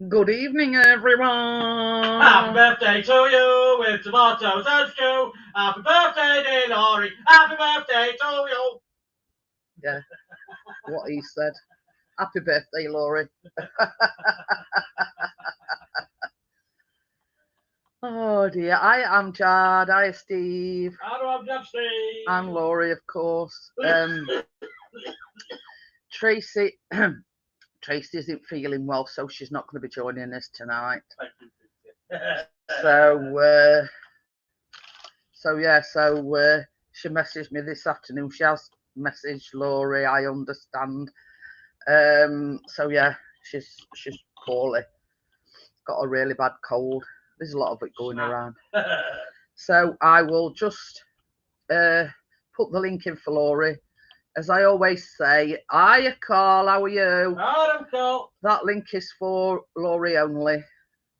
Good evening, everyone. Happy birthday to you with tomatoes and stew. Happy birthday, dear Laurie. Happy birthday to you. Yeah, what he said. Happy birthday, Laurie. Oh dear, I am Jad. I am Steve. Hello, I'm Jeff Steve. And Laurie, of course. Tracy Tracy isn't feeling well, so she's not going to be joining us tonight. So she messaged me this afternoon. She has messaged Laurie, I understand. So yeah, she's poorly. Got a really bad cold. There's a lot of it going around. So I will just put the link in for Laurie. As I always say, hiya Carl, how are you? Hello, Carl. That link is for Laurie only,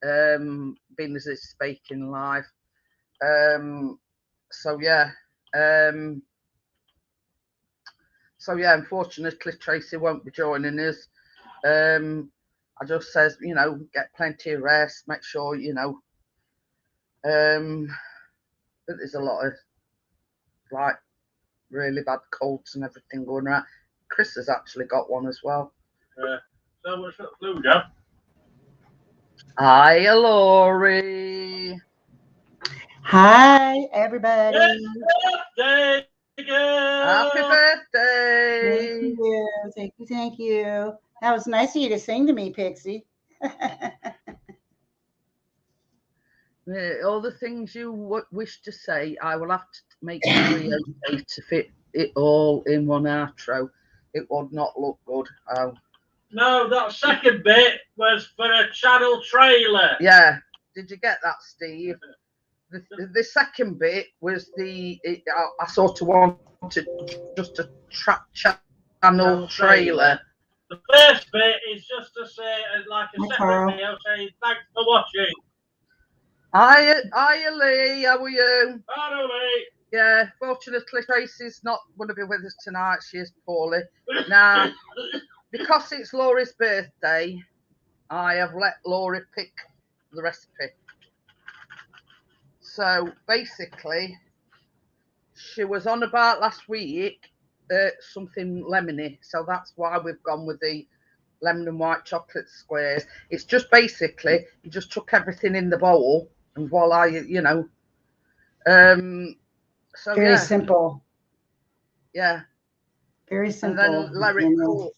being as it's speaking live. So yeah, unfortunately Tracy won't be joining us. I just says, get plenty of rest, make sure, that there's a lot of like really bad colds and everything going around. Chris has actually got one as well. So much for the flu, Jeff. Hiya, Laurie. Hi, everybody. Birthday, girl. Happy birthday. Thank you. That was nice of you to sing to me, Pixie. All the things you wish to say, I will have to make a to fit it all in one outro. It would not look good. Oh. No, that second bit was for a channel trailer. Yeah. Did you get that, Steve? The second bit was I sort of wanted just a channel trailer. The first bit is just to say, like a separate video saying thanks for watching. Hiya, Lee. How are you? Hello, Lee. Yeah, fortunately, Tracy's not going to be with us tonight. She is poorly. Now, because it's Laurie's birthday, I have let Laurie pick the recipe. So basically, she was on about last week something lemony. So that's why we've gone with the lemon and white chocolate squares. It's just basically, you just chuck everything in the bowl and voila, so very simple. Yeah. Very simple. And then let it cool.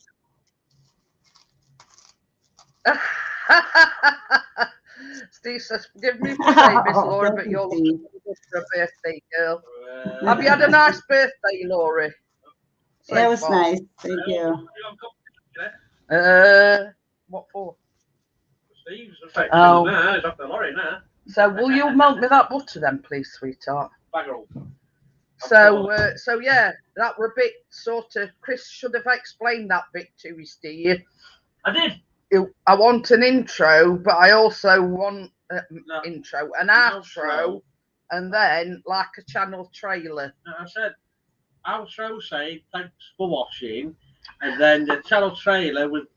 Steve says, forgive me for saying this, Laurie, but you're looking good for a birthday girl. Have you had a nice birthday, Laurie? So it was nice. Thank you. What for? Steve's off the lorry now. So will you melt me that butter then, please, sweetheart? So yeah, that were a bit sort of. Chris should have explained that bit to you, Steve. I did. I want an intro, but I also want an outro, and then like a channel trailer. No, I said outro, say thanks for watching, and then the channel trailer with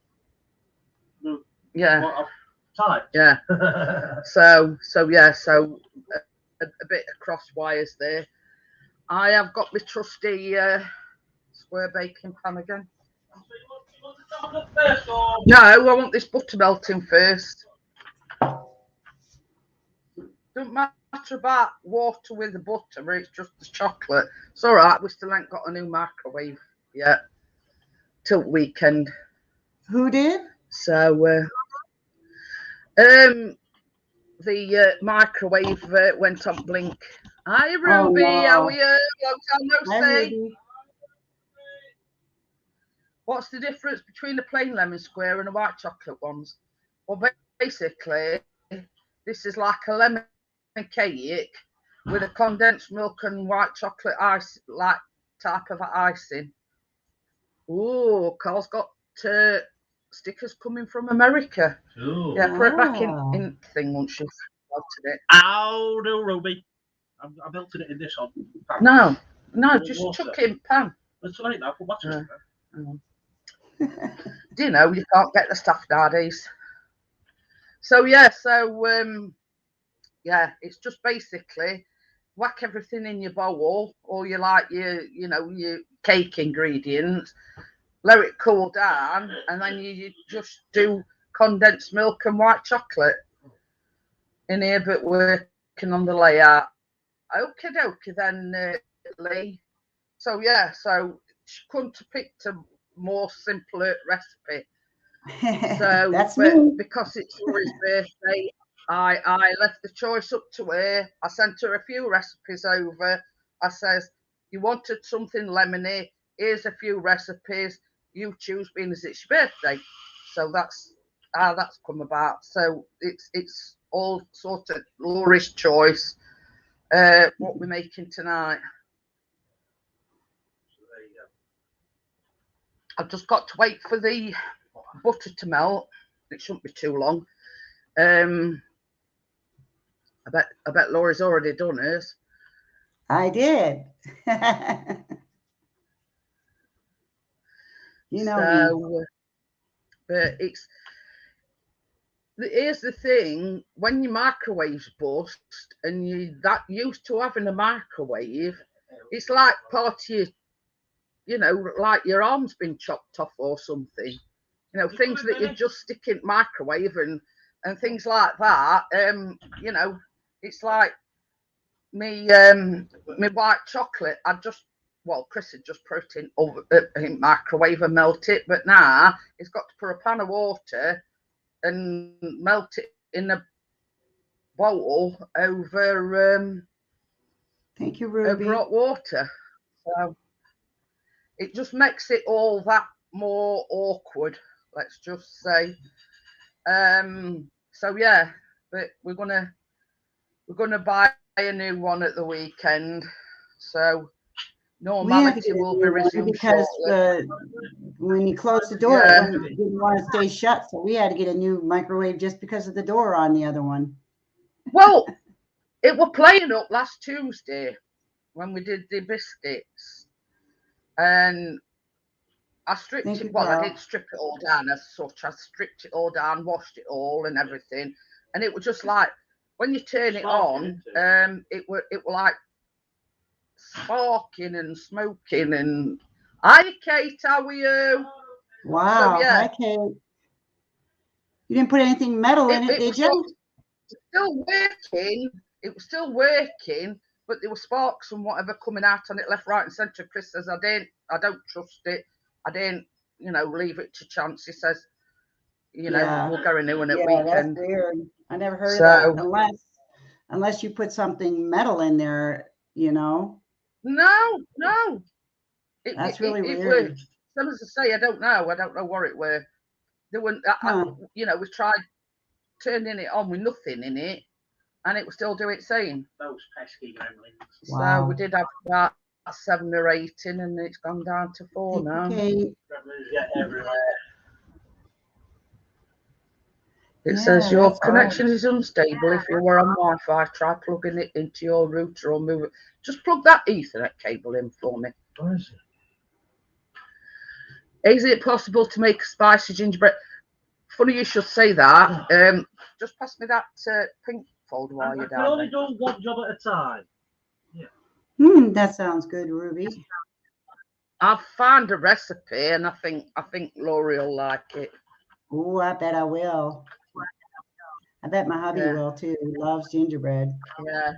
type. Yeah. so a bit of cross wires there. I have got my trusty square baking pan again. No, I want this butter melting first. Don't matter about water with the butter, it's just the chocolate. It's all right. We still ain't got a new microwave yet till weekend. Who did? So the microwave went on blink. Hi, Ruby. How are you? Long time no see. What's the difference between a plain lemon square and a white chocolate ones? Well, basically, this is like a lemon cake with a condensed milk and white chocolate ice, like type of icing. Ooh, Carl's got stickers coming from America. Ooh. Yeah, put it back in thing once you've melted it. How do, Ruby? I melted it in this one. No, just chuck it in pan. It's late now. Put butter in Do you know you can't get the stuff nowadays? So yeah, yeah, it's just basically whack everything in your bowl, or you like your cake ingredients, let it cool down, and then you just do condensed milk and white chocolate in here, but working on the layout. Okie dokie then, Lee. So yeah, so she couldn't have picked a more simpler recipe. So That's but me. because it's Laurie's birthday, I left the choice up to her. I sent her a few recipes over. I says, you wanted something lemony, here's a few recipes, you choose, being as it's your birthday. So that's how that's come about. So it's all sort of Laurie's choice. What we're making tonight. I've just got to wait for the butter to melt. It shouldn't be too long. I bet Laura's already done hers. I did. You know me. But here's the thing: when your microwave's bust and you that used to having a microwave, it's like part of your, like your arm's been chopped off or something. Things that you just stick in microwave and things like that. It's like me white chocolate. Chris had just put it in microwave and melt it, but now he's got to put a pan of water and melt it in a bowl over Thank you, Ruby. over hot water. So it just makes it all that more awkward, let's just say. So yeah, but we're gonna buy a new one at the weekend. So normality will be resumed because shortly. when you close the door, it didn't want to stay shut, so we had to get a new microwave just because of the door on the other one. Well, it were playing up last Tuesday when we did the biscuits, and I stripped it. Well, I didn't strip it all down as such. I stripped it all down, washed it all, and everything, and it was just like when you turn it on, it were like sparking and smoking. And hi, Kate, how are you? Wow. So, yeah. Hi, Kate. You didn't put anything metal in it, did you? Still working. It was still working, but there were sparks and whatever coming out on it left, right, and centre. Chris says, I don't trust it. I didn't, leave it to chance. He says, we'll go a new one at weekend. That's weird. I never heard of that. Unless you put something metal in there, No. That's really weird. Some as I say, I don't know what it were. There weren't. We tried turning it on with nothing in it, and it would still do its same. Those pesky gremlins. Wow. So we did have about 7 or 8 in, and it's gone down to 4 now. Gremlins get everywhere. It says your connection is unstable. If you were on Wi-Fi, try plugging it into your router or move it. Just plug that Ethernet cable in for me. Where is it? Is it possible to make a spicy gingerbread? Funny you should say that. Just pass me that pink folder while you're down. I can only do one job at a time. That sounds good, Ruby. I've found a recipe, and I think Laurie will like it. Oh, I bet I will. I bet my hubby will too. He loves gingerbread. Yeah.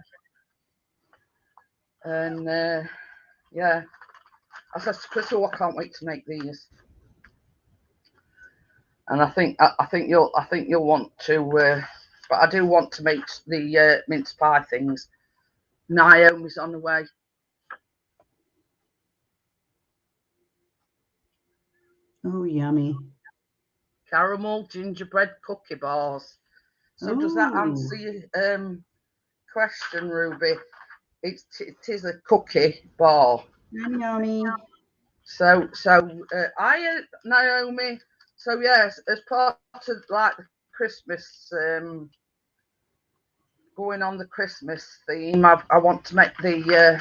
And I said to Chris, I can't wait to make these. And I think you'll want to, but I do want to make the mince pie things. Naomi's on the way. Oh, yummy. Caramel gingerbread cookie bars. So does that answer your question, Ruby? It is a cookie bar. Yummy. So I Naomi. So yes, as part of like the Christmas, going on the Christmas theme, I want to make the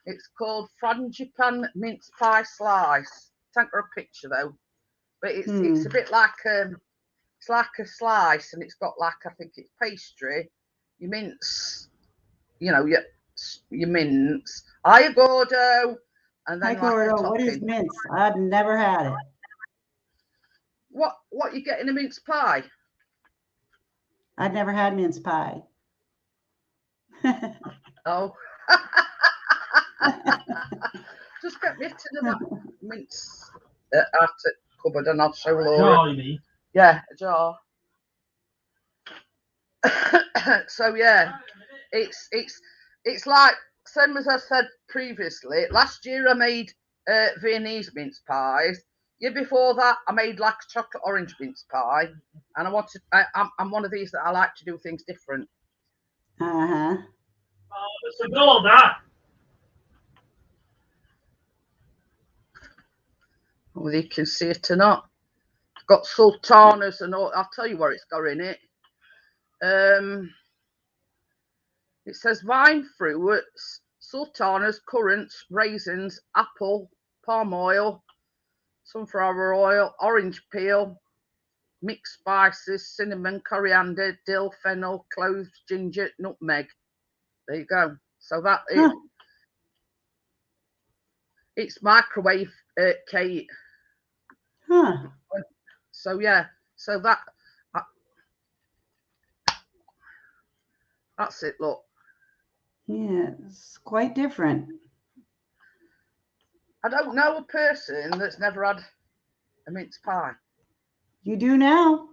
it's called frangipan mince pie slice. Take her a picture though, but it's a bit like it's like a slice, and it's got like, I think it's pastry. You mince, you know, you mince. Hi, Gordo. And then Hi, like a Gordo. What is topping. mince? I've never had it. What you get in a mince pie? I've never had mince pie. Oh. Just get me a tin of that mince out the cupboard and I'll show Laura. Jar, you mean? Yeah, a jar. So yeah, it's like same as I said previously. Last year I made Viennese mince pies. Year before that I made like a chocolate orange mince pie, and I'm one of these that I like to do things different. Uh-huh. Let's ignore that. Whether you can see it or not. It's got sultanas and all. I'll tell you where it's got in it. It says vine fruits, sultanas, currants, raisins, apple, palm oil, sunflower oil, orange peel, mixed spices, cinnamon, coriander, dill, fennel, cloves, ginger, nutmeg. There you go. So that is, it's microwave Kate. Huh. So yeah, so that's it. Look, Yeah, it's quite different. I don't know a person that's never had a mince pie. You do now.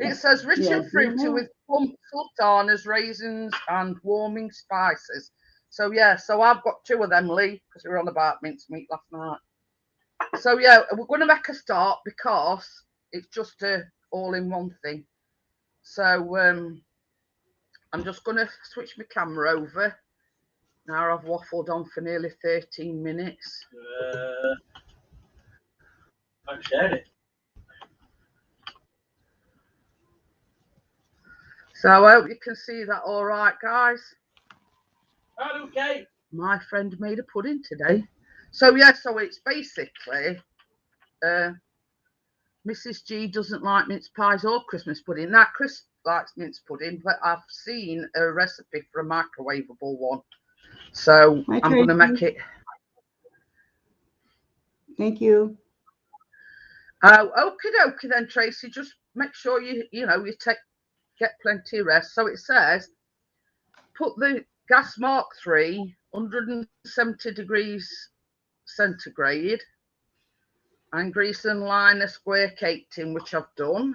It says rich Yeah, and fruity with plump sultanas, raisins, and warming spices. So yeah, so I've got two of them, Lee, because we were on about mincemeat last night. So yeah, we're going to make a start because it's just a all-in-one thing. So I'm just going to switch my camera over. Now I've waffled on for nearly 13 minutes. I've shared it. So I hope you can see that all right, guys. Okay. My friend made a pudding today. So yeah, so it's basically Mrs. G doesn't like mince pies or Christmas pudding. Now Chris likes mince pudding, but I've seen a recipe for a microwavable one. So Hi, I'm going to Tracy. make it. Thank you. Oh, okie dokie then, Tracy. Just make sure you get plenty of rest. So it says, put the gas mark 3, 170 degrees centigrade, and grease and line a square cake tin, which I've done.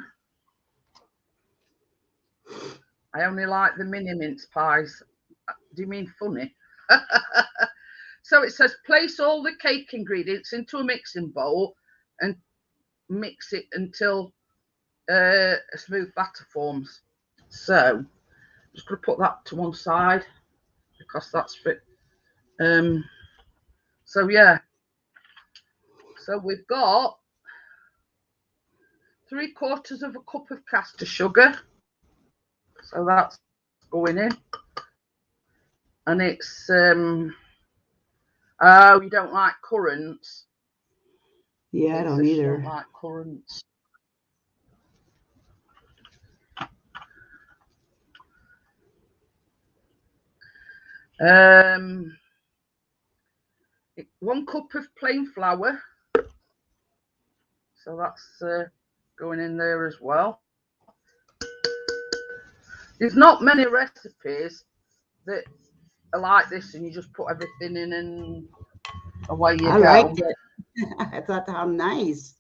I only like the mini mince pies. Do you mean funny? So it says, place all the cake ingredients into a mixing bowl and mix it until a smooth batter forms. So I'm just going to put that to one side because that's fit. So yeah, so we've got 3/4 of a cup of caster sugar. So that's going in. And it's oh, you don't like currants? Yeah, I don't either. Don't like currants. One cup of plain flour. So that's going in there as well. There's not many recipes that are like this, and you just put everything in and away you go. I liked it. I thought how nice.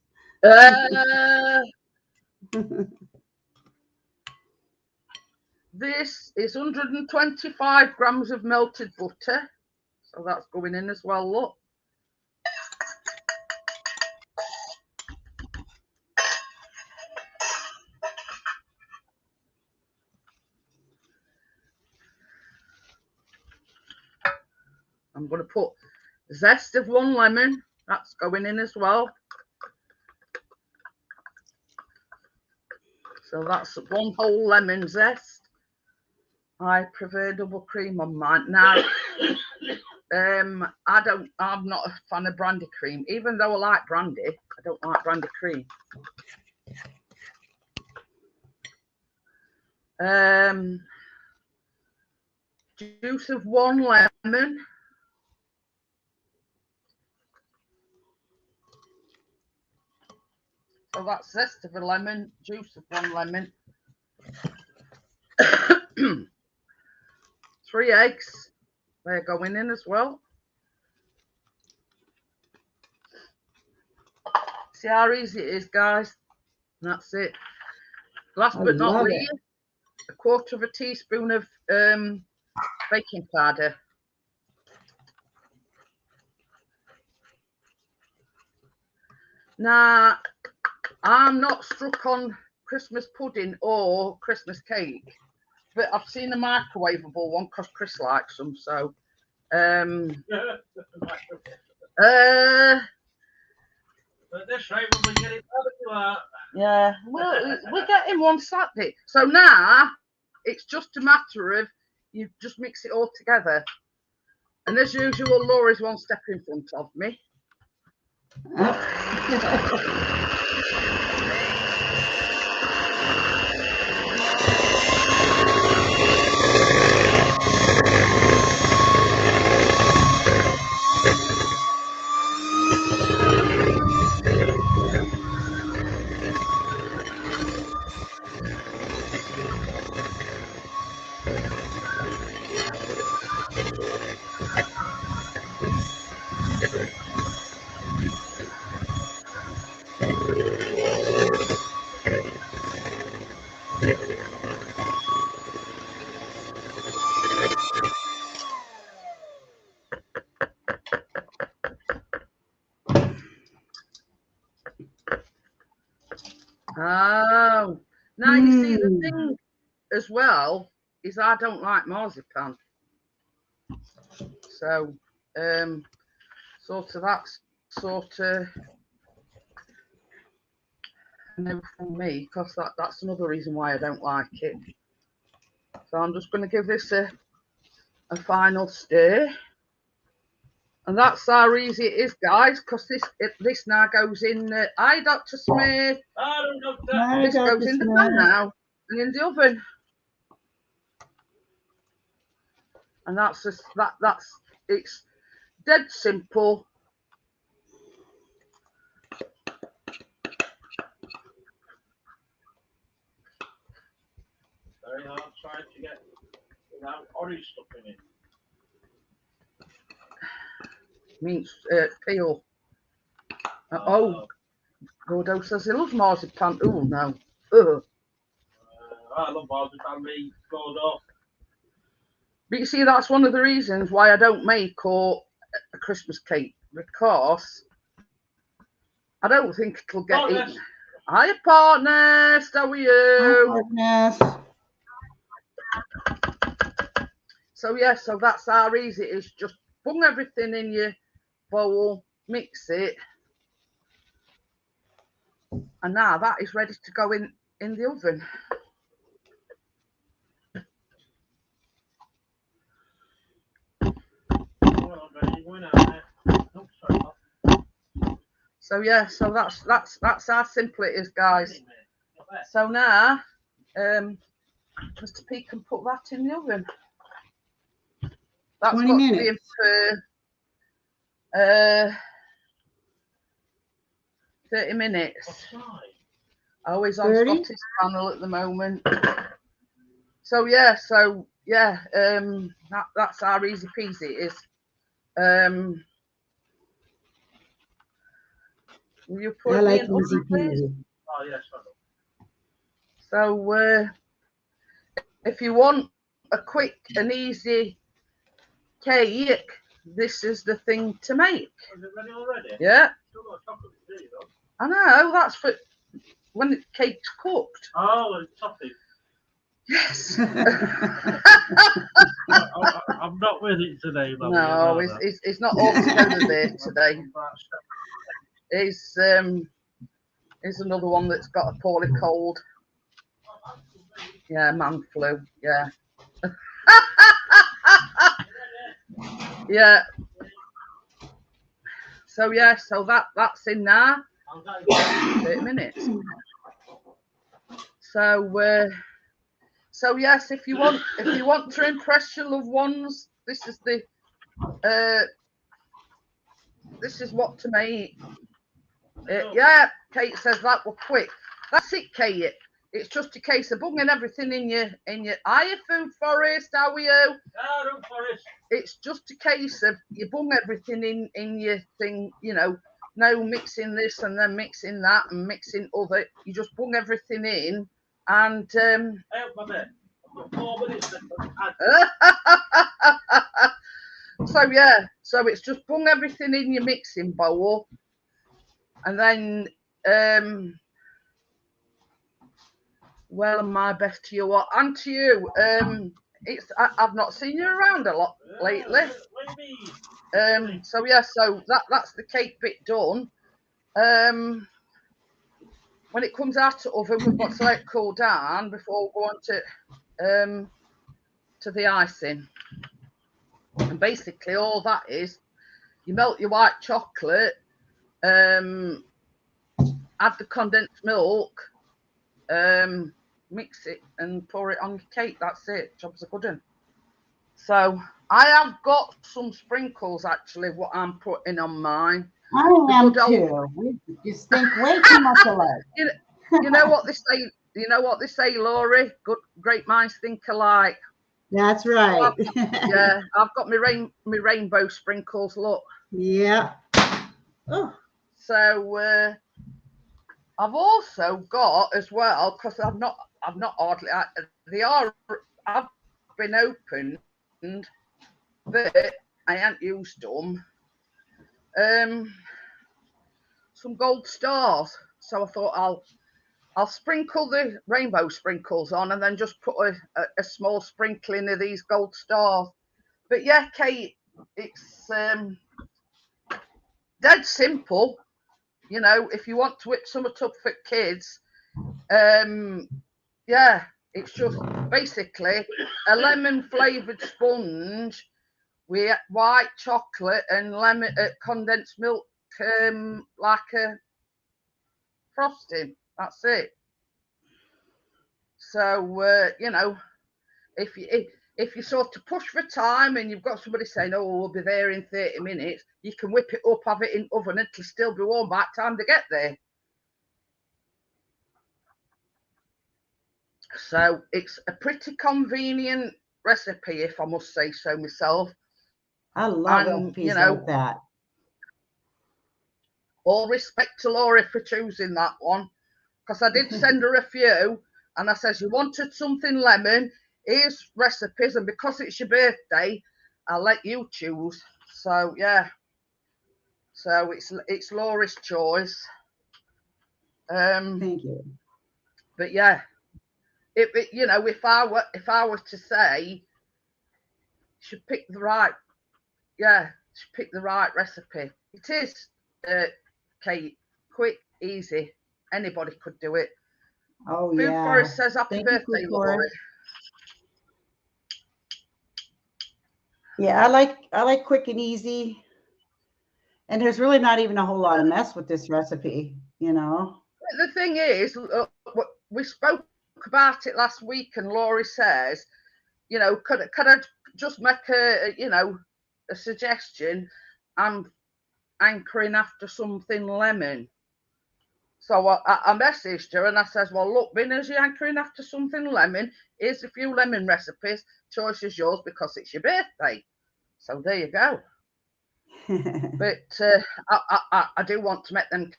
This is 125 grams of melted butter. So that's going in as well, look. I'm going to put zest of 1 lemon. That's going in as well. So that's 1 whole lemon zest. I prefer double cream on mine. Now, I'm not a fan of brandy cream, even though I like brandy. I don't like brandy cream. Juice of 1 lemon. So that's zest of a lemon, juice of 1 lemon. 3 eggs. They're going in as well. See how easy it is, guys. And that's it. Last but not least, a 1/4 teaspoon of baking powder. Now, I'm not struck on Christmas pudding or Christmas cake, but I've seen a microwavable one because Chris likes them. So, At this rate, when we get it yeah, well, we're getting one Saturday. So now it's just a matter of you just mix it all together. And as usual, Laura's 1 step in front of me. Oh, now you see the thing as well is I don't like marzipan. So, sort of that's sort of no from me, because that's another reason why I don't like it. So I'm just going to give this a final stir. And that's how easy it is, guys, because this now goes in. Hi, Dr. Smith. This goes in the pan now and in the oven. And that's just it's dead simple. very hard trying to get without orange stuff in it. Means peel. Gordo says he loves marzipan. Oh no. I love marzipan, me, Gordo. But you see, that's one of the reasons why I don't make a Christmas cake, because I don't think it'll get eaten. Hiya, partners. How are you? Hi, So yeah, so that's how easy it is. Just bung everything in your bowl, mix it, and now that is ready to go in the oven. So yeah, so that's how simple it is, guys. So now, Mr. P can put that in the oven. That's 20 got minutes. to be in for 30 minutes. Oh, he's on 30? Scottish panel at the moment. So yeah, that's how easy peasy it is. Will you put I it like in easy oven, please? peasy. Oh, yes, So if you want a quick and easy cake, this is the thing to make. Is it ready already? Yeah. Still got chocolate to do, though. I know, that's for when the cake's cooked. Oh, it's topping. Yes. I'm not with it today, Mum. No, he's not all together there today. He's another one that's got a poorly cold. Yeah, man flu. Yeah. Yeah. So yeah, so that's in there. 30 minutes. So yes, if you want to impress your loved ones, this is what to make. Yeah, Kate says that were quick. That's it, Kate. It's just a case of bunging everything in your. Hiya, Food Forest. How are you? Food Forest. It's just a case of you bung everything in your thing. You know, no mixing this and then mixing that and mixing other. You just bung everything in and. Help my bit. I've got 4 minutes. So yeah, so it's just bung everything in your mixing bowl, and then well, and my best to you and to you. I've not seen you around a lot lately. So yeah, so that's the cake bit done. When it comes out of oven, we've got to let it cool down before we go on to the icing. And basically all that is, you melt your white chocolate, add the condensed milk, mix it and pour it on your cake. That's it. Job's a good one. So I have got some sprinkles actually. What I'm putting on mine. I am too. We just think way too much alike. You know what they say. You know what they say, Laurie. Great minds think alike. That's right. So I've got my rainbow sprinkles. Look. Yeah. Oh. So I've also got as well, because I've not hardly. I've been opened, but I haven't used them. Some gold stars. So I thought I'll sprinkle the rainbow sprinkles on, and then just put a small sprinkling of these gold stars. But yeah, Kate, it's dead simple. You know, if you want to whip something up for kids, yeah, it's just basically a lemon flavoured sponge with white chocolate and lemon condensed milk, like a frosting. That's it. So you know, if you sort of push for time and you've got somebody saying, "Oh, we'll be there in 30 minutes," you can whip it up, have it in oven, it'll still be warm by the time they get there. So it's a pretty convenient recipe, if I must say so myself. I love recipes like that. All respect to Laurie for choosing that one, because I did send her a few, and I says, you wanted something lemon, here's recipes, and because it's your birthday, I'll let you choose. So yeah, so it's Laurie's choice. Thank you. But yeah, you know, if I were to say, you should pick the right, pick the right recipe. It is, Kate, quick, easy. Anybody could do it. Oh, Food yeah. Forest says happy birthday, Laurie. Yeah, I like quick and easy. And there's really not even a whole lot of mess with this recipe, you know. The thing is, we spoke about it last week, and Laurie says, you know, could I just make a suggestion? I'm anchoring after something lemon. So I messaged her and I says, well, look, being as you're anchoring after something lemon, here's a few lemon recipes. Choice is yours because it's your birthday. So there you go. But I do want to make them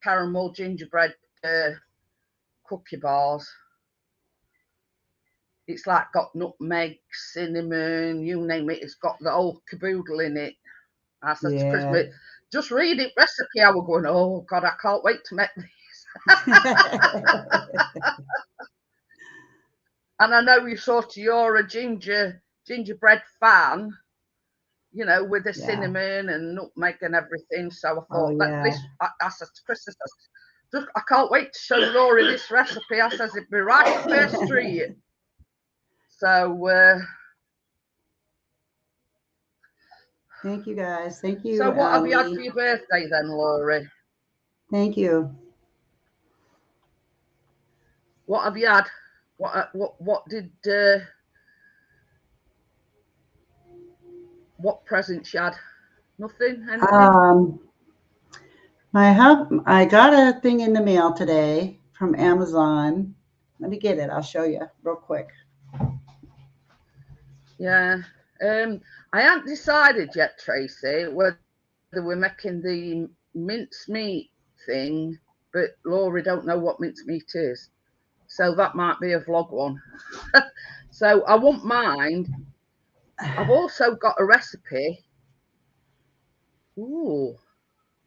caramel gingerbread cookie bars. It's like got nutmeg, cinnamon, you name it. It's got the whole caboodle in it. I said to Chris, just read it recipe. I was going, oh God, I can't wait to make these. And I know you're a gingerbread fan, you know, with the cinnamon and nutmeg and everything. So I thought I said to Chris, I can't wait to show Laurie this recipe. I says it'd be right up her street. So Thank you, guys. Thank you, So what have you had Ellie. for your birthday then, Laurie? Thank you. What have you had? What did what presents you had? Nothing? Anything? I got a thing in the mail today from Amazon. Let me get it. I'll show you real quick. Yeah. I haven't decided yet, Tracy, whether we're making the mincemeat thing, but Laurie don't know what mincemeat is. So that might be a vlog one. So I won't mind. I've also got a recipe. Ooh.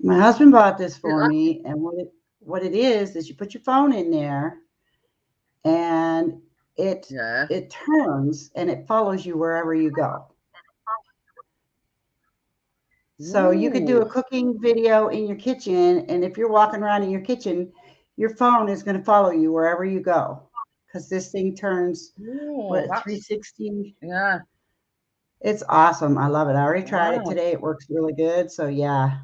My husband bought this for me, and what it is you put your phone in there, and it turns and it follows you wherever you go. So you could do a cooking video in your kitchen, and if you're walking around in your kitchen, your phone is going to follow you wherever you go, because this thing turns 360. Yeah, it's awesome. I love it. I already tried it today. It works really good. So yeah,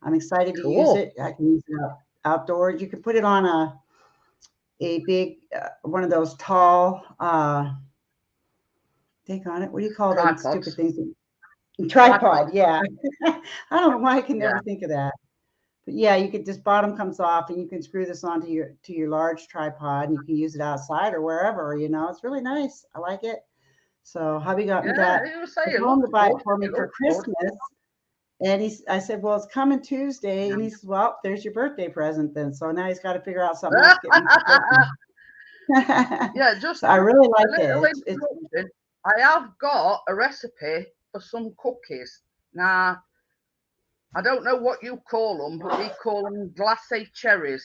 I'm excited to use it. I can use it outdoors. You can put it on a big one of those tall take on it. What do you call them stupid things? Tripod. Yeah. I don't know why I can never think of that. But yeah, you could, this bottom comes off and you can screw this onto your large tripod, and you can use it outside or wherever, you know. It's really nice. I like it. So hubby got me that. I told him to buy it for me for Christmas. And I said, well, it's coming Tuesday. And he says, well, there's your birthday present then. So now he's got to figure out something else to get me for Christmas. Yeah, just so I really like it. I have got a recipe for some cookies. Now, I don't know what you call them, but we call them glacé cherries.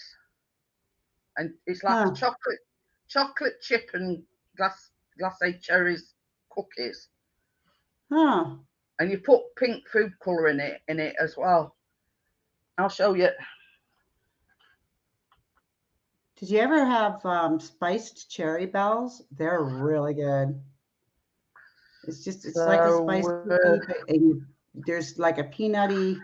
And it's like chocolate chip and glacé cherries cookies. Huh. And you put pink food colour in it as well. I'll show you. Did you ever have spiced cherry bells? They're really good. It's like a spiced cookie, and there's like a peanutty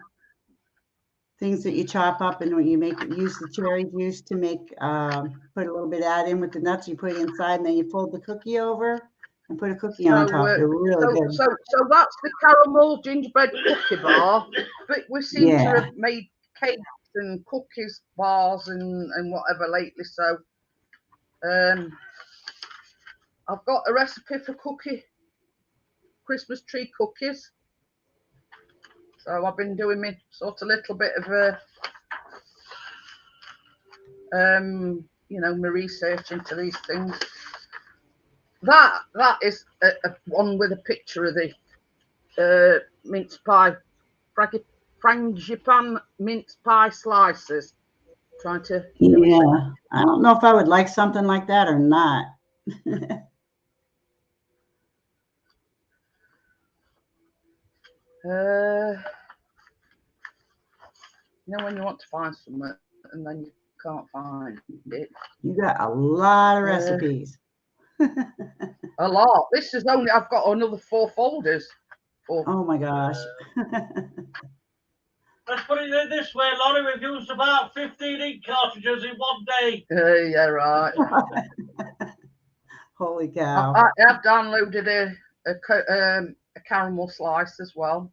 things that you chop up, and when you use the cherry juice to make, put a little bit of that in with the nuts, you put it inside, and then you fold the cookie over and put a cookie on top. They're really good. So that's the caramel gingerbread cookie bar, but we seem to have made cakes and cookies bars and whatever lately. So I've got a recipe for Christmas tree cookies. So I've been doing me sort of little bit of you know, my research into these things. That is a one with a picture of the mince pie, frangipan mince pie slices. Trying to. Yeah, I don't know if I would like something like that or not. You know when you want to find something and then you can't find it. You got a lot of recipes. A lot. This is only, I've got another 4 folders. Oh my gosh. Let's put it this way, Laurie, we've used about 15 ink cartridges in one day. Yeah, right. Holy cow. I have downloaded a caramel slice as well.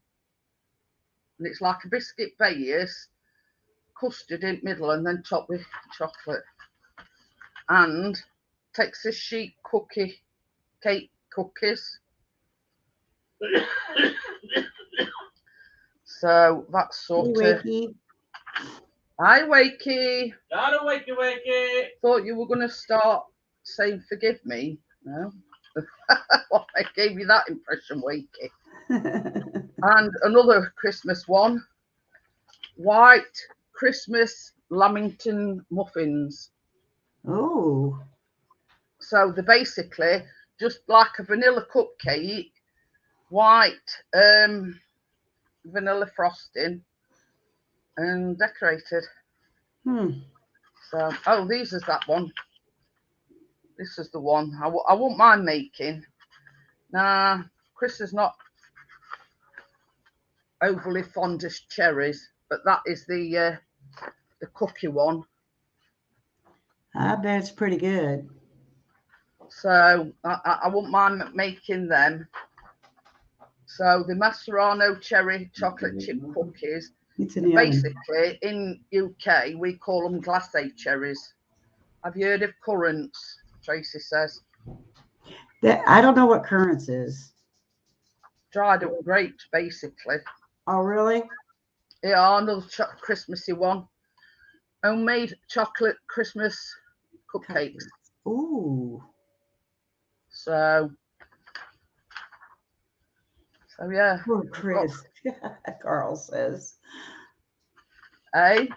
And it's like a biscuit base, custard in the middle, and then topped with chocolate. And Texas sheet cake cookies. So that's sort of. Hi, Wakey. Hello, Wakey. Thought you were going to start saying forgive me. No. Well, I gave you that impression, Wakey. And another Christmas one. White Christmas Lamington muffins. Oh. So they're basically just like a vanilla cupcake, white vanilla frosting, and decorated. So, oh, these is that one. This is the one I won't mind making. Nah, Chris is not overly fond of cherries, but that is the cookie one. I bet it's pretty good. So I wouldn't mind making them. So the Maserano cherry chocolate chip cookies. Basically, in UK, we call them glacé cherries. Have you heard of currants? Tracy says. I don't know what currants is. Dried up grapes, basically. Oh, really? Yeah, another Christmassy one. Homemade chocolate Christmas cupcakes. Ooh. So yeah. Poor Chris, Carl says. Hey,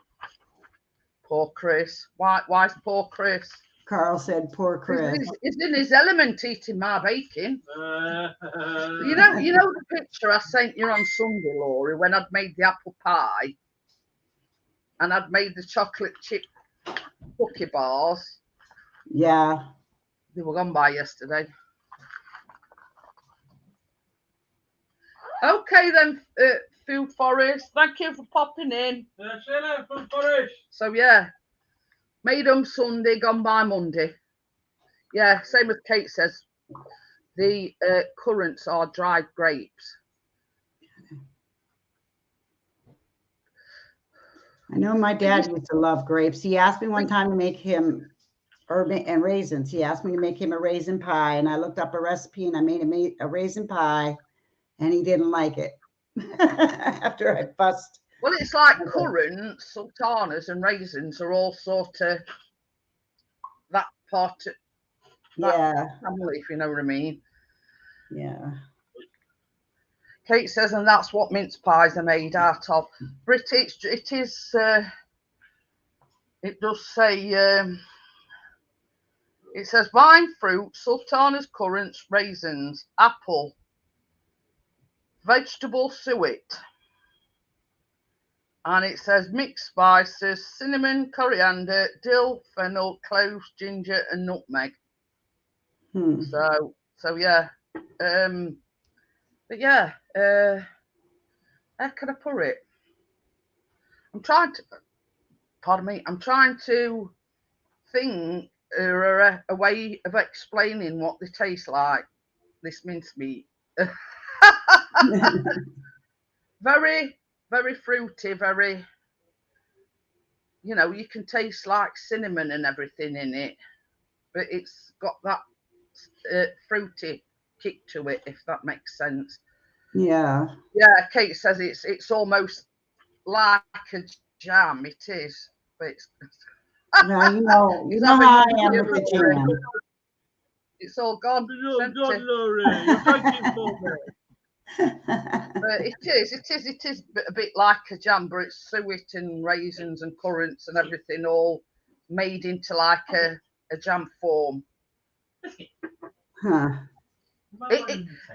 poor Chris. Why's poor Chris? Carl said, "Poor Chris." He's in his element eating my bacon. You know the picture I sent you on Sunday, Laurie, when I'd made the apple pie and I'd made the chocolate chip cookie bars. Yeah. They were gone by yesterday. Okay then, Food Forest. Thank you for popping in. Food Forest. So yeah, made them Sunday, gone by Monday. Yeah, same as Kate says. The currants are dried grapes. I know my dad used to love grapes. He asked me one time to make him, and raisins. He asked me to make him a raisin pie, and I looked up a recipe and I made him a raisin pie, and he didn't like it after I fussed. Well, it's like currants, sultanas, and raisins are all sort of that part of that family, if you know what I mean. Yeah. Kate says, and that's what mince pies are made out of. Brit, it is. It does say. It says vine fruit, sultanas, currants, raisins, apple, vegetable suet. And it says mixed spices, cinnamon, coriander, dill, fennel, cloves, ginger, and nutmeg. So yeah. But yeah, how can I put it? I'm trying to think a way of explaining what they taste like. This mincemeat. Very, very fruity, very, you can taste like cinnamon and everything in it, but it's got that fruity kick to it, if that makes sense. Yeah. Yeah, Kate says it's almost like a jam. It is, but it's. Now you know how I am with the jam. It's all gone. Laurie. You're thanking for me. But it is a bit like a jam, but it's suet and raisins and currants and everything all made into like a jam form. Huh.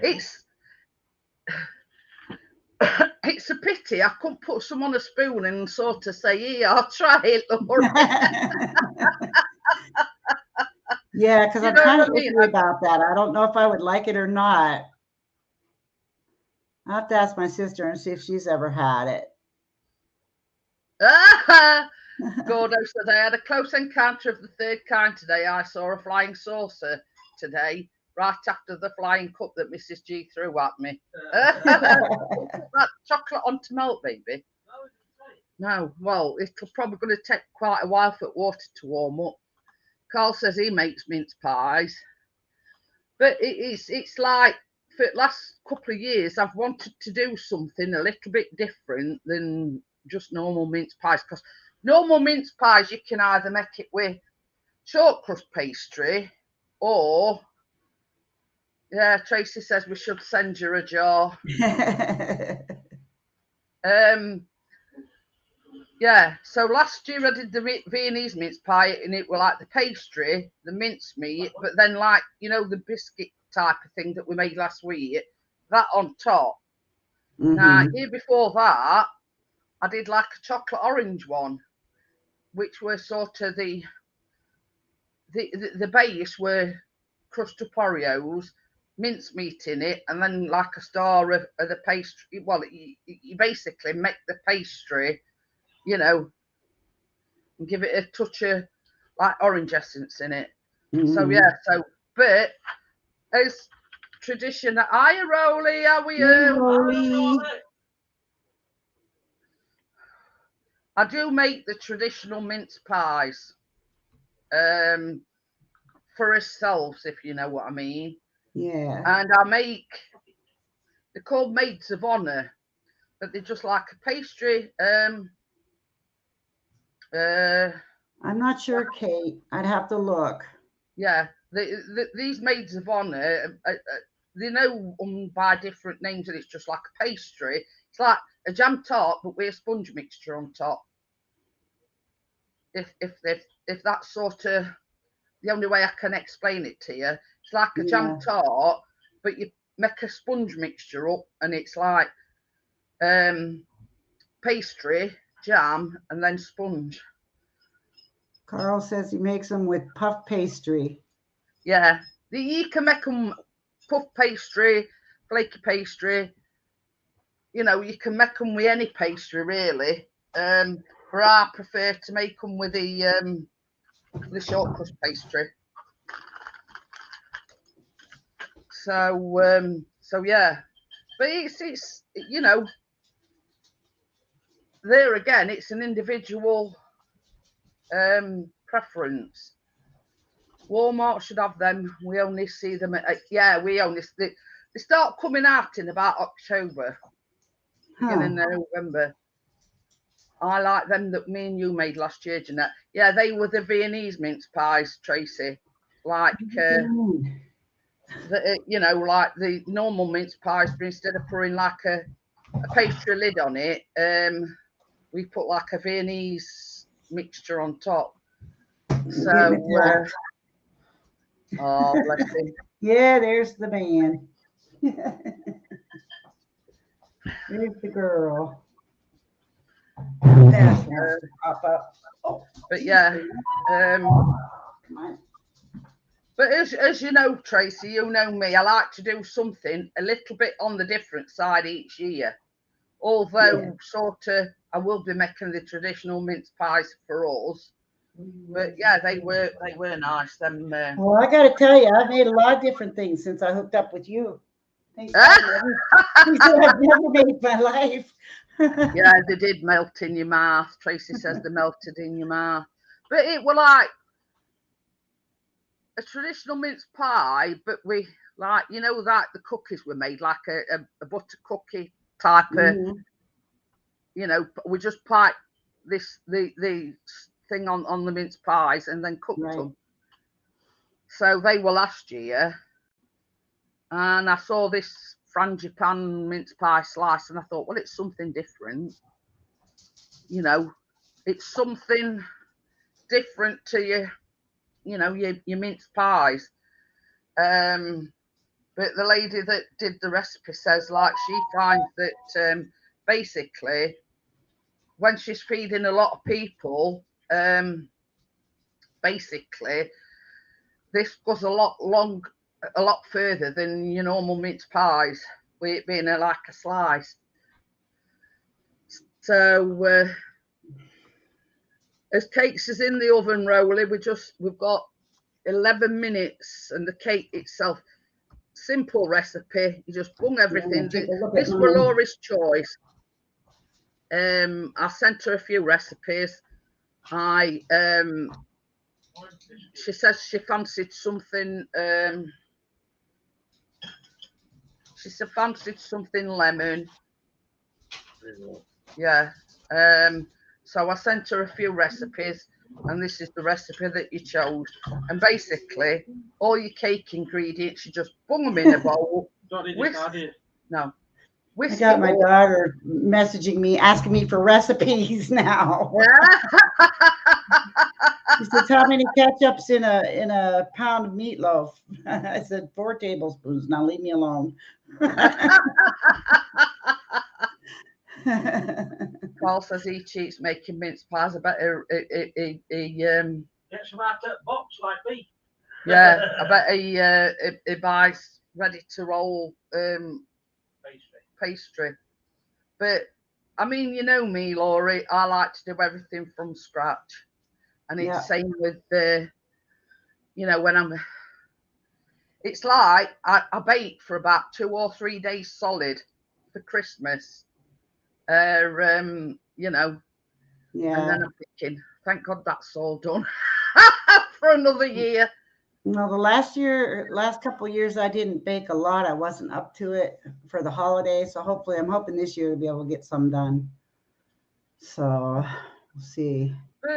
It's it's a pity I couldn't put some on a spoon and sort of say, "Here, I'll try it, Laurie." Yeah, because I'm kind of iffy about that. I don't know if I would like it or not. I'll have to ask my sister and see if she's ever had it. Gordo said, I had a close encounter of the third kind today. I saw a flying saucer today, right after the flying cup that Mrs. G threw at me. That chocolate onto melt, baby. No, well, it's probably going to take quite a while for water to warm up. Carl says he makes mince pies, but it's like for the last couple of years I've wanted to do something a little bit different than just normal mince pies, because normal mince pies you can either make it with short crust pastry or Tracy says we should send you a jar. Yeah, so last year I did the Viennese mince pie, and it were like the pastry, the mincemeat, but then like, the biscuit type of thing that we made last week, that on top. Now, year before that, I did like a chocolate orange one, which were sort of the base were crushed up Oreos, mincemeat in it, and then like a star of the pastry. Well, you basically make the pastry, you know, and give it a touch of like orange essence in it. So yeah, but as tradition, hiya Rolly, how are you? I do make the traditional mince pies for ourselves, if you know what I mean. Yeah. And they're called maids of honor, but they're just like a pastry. I'm not sure, Kate. I'd have to look. Yeah, these maids of honor, they know them by different names, and it's just like a pastry. It's like a jam tart, but with a sponge mixture on top. If that's sort of the only way I can explain it to you, it's like a jam tart, but you make a sponge mixture up, and it's like pastry, jam, and then sponge. Carl says he makes them with puff pastry. Yeah, you can make them puff pastry, flaky pastry. You know, you can make them with any pastry really. But I prefer to make them with the short crust pastry. So yeah, but it's you know, there again, it's an individual preference. Walmart should have them. We only see them they start coming out in about October, beginning of November. I like them that me and you made last year, Jeanette. Yeah, they were the Viennese mince pies, Tracy. Like you know, like the normal mince pies, but instead of putting like a pastry lid on it, we put like a Viennese mixture on top. So oh, bless him. Yeah, there's the man. There's the girl. That's pop up. But yeah, but as you know, Tracy, you know me, I like to do something a little bit on the different side each year. Although sort of I will be making the traditional mince pies for us. But yeah, they were nice. Them. Well, I got to tell you, I've made a lot of different things since I hooked up with you. Things I've never made in my life. Yeah, they did melt in your mouth. Tracy says they melted in your mouth. But it were like a traditional mince pie, but we like, you know, that the cookies were made like a butter cookie type of, you know, we just pipe the thing on the mince pies and then cooked them. So they were last year, and I saw this frangipan mince pie slice, and I thought, well, it's something different. You know, it's something different to you know, your mince pies. But the lady that did the recipe says, like, she finds that basically when she's feeding a lot of people, basically this goes a lot further than your normal mince pies, with it being like a slice. So as cakes is in the oven, Rolly, we've got 11 minutes, and the cake itself, simple recipe. You just bung everything. This was Laura's choice. I sent her a few recipes. She says she fancied something. She said fancied something lemon. Yeah. So I sent her a few recipes, and this is the recipe that you chose. And basically, all your cake ingredients, you just bung them in a bowl. No. I got my daughter messaging me, asking me for recipes now. She says, how many ketchups in a pound of meatloaf? I said 4 tablespoons. Now leave me alone. Carl says he cheats making mince pies. I bet he gets them out of that box like me. Yeah, I bet he buys ready to roll pastry. But I mean, you know me, Laurie, I like to do everything from scratch. And it's same with you know, when it's like I bake for about 2 or 3 days solid for Christmas. You know, and then I'm thinking, thank God that's all done for another year. No, the last couple of years, I didn't bake a lot. I wasn't up to it for the holidays. So hopefully, I'm hoping this year to be able to get some done. So we'll see. But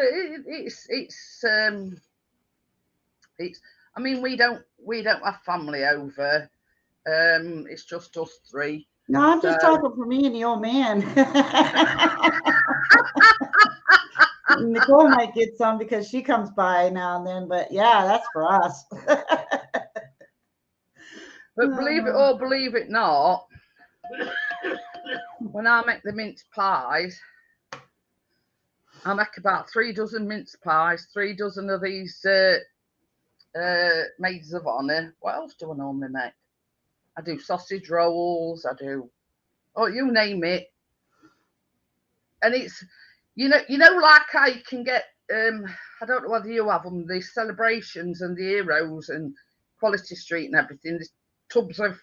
it's. I mean, we don't have family over. It's just us three. No, I'm just talking for me and the old man. Nicole might get some because she comes by now and then, but yeah, that's for us. But believe it or believe it not, when I make the mince pies, I make about 3 dozen mince pies, 3 dozen of these maids of honour. What else do I normally make? I do sausage rolls. I do, oh, you name it. And it's, you know, like how you can get, I don't know whether you have them, the Celebrations and the Heroes and Quality Street and everything, there's tubs of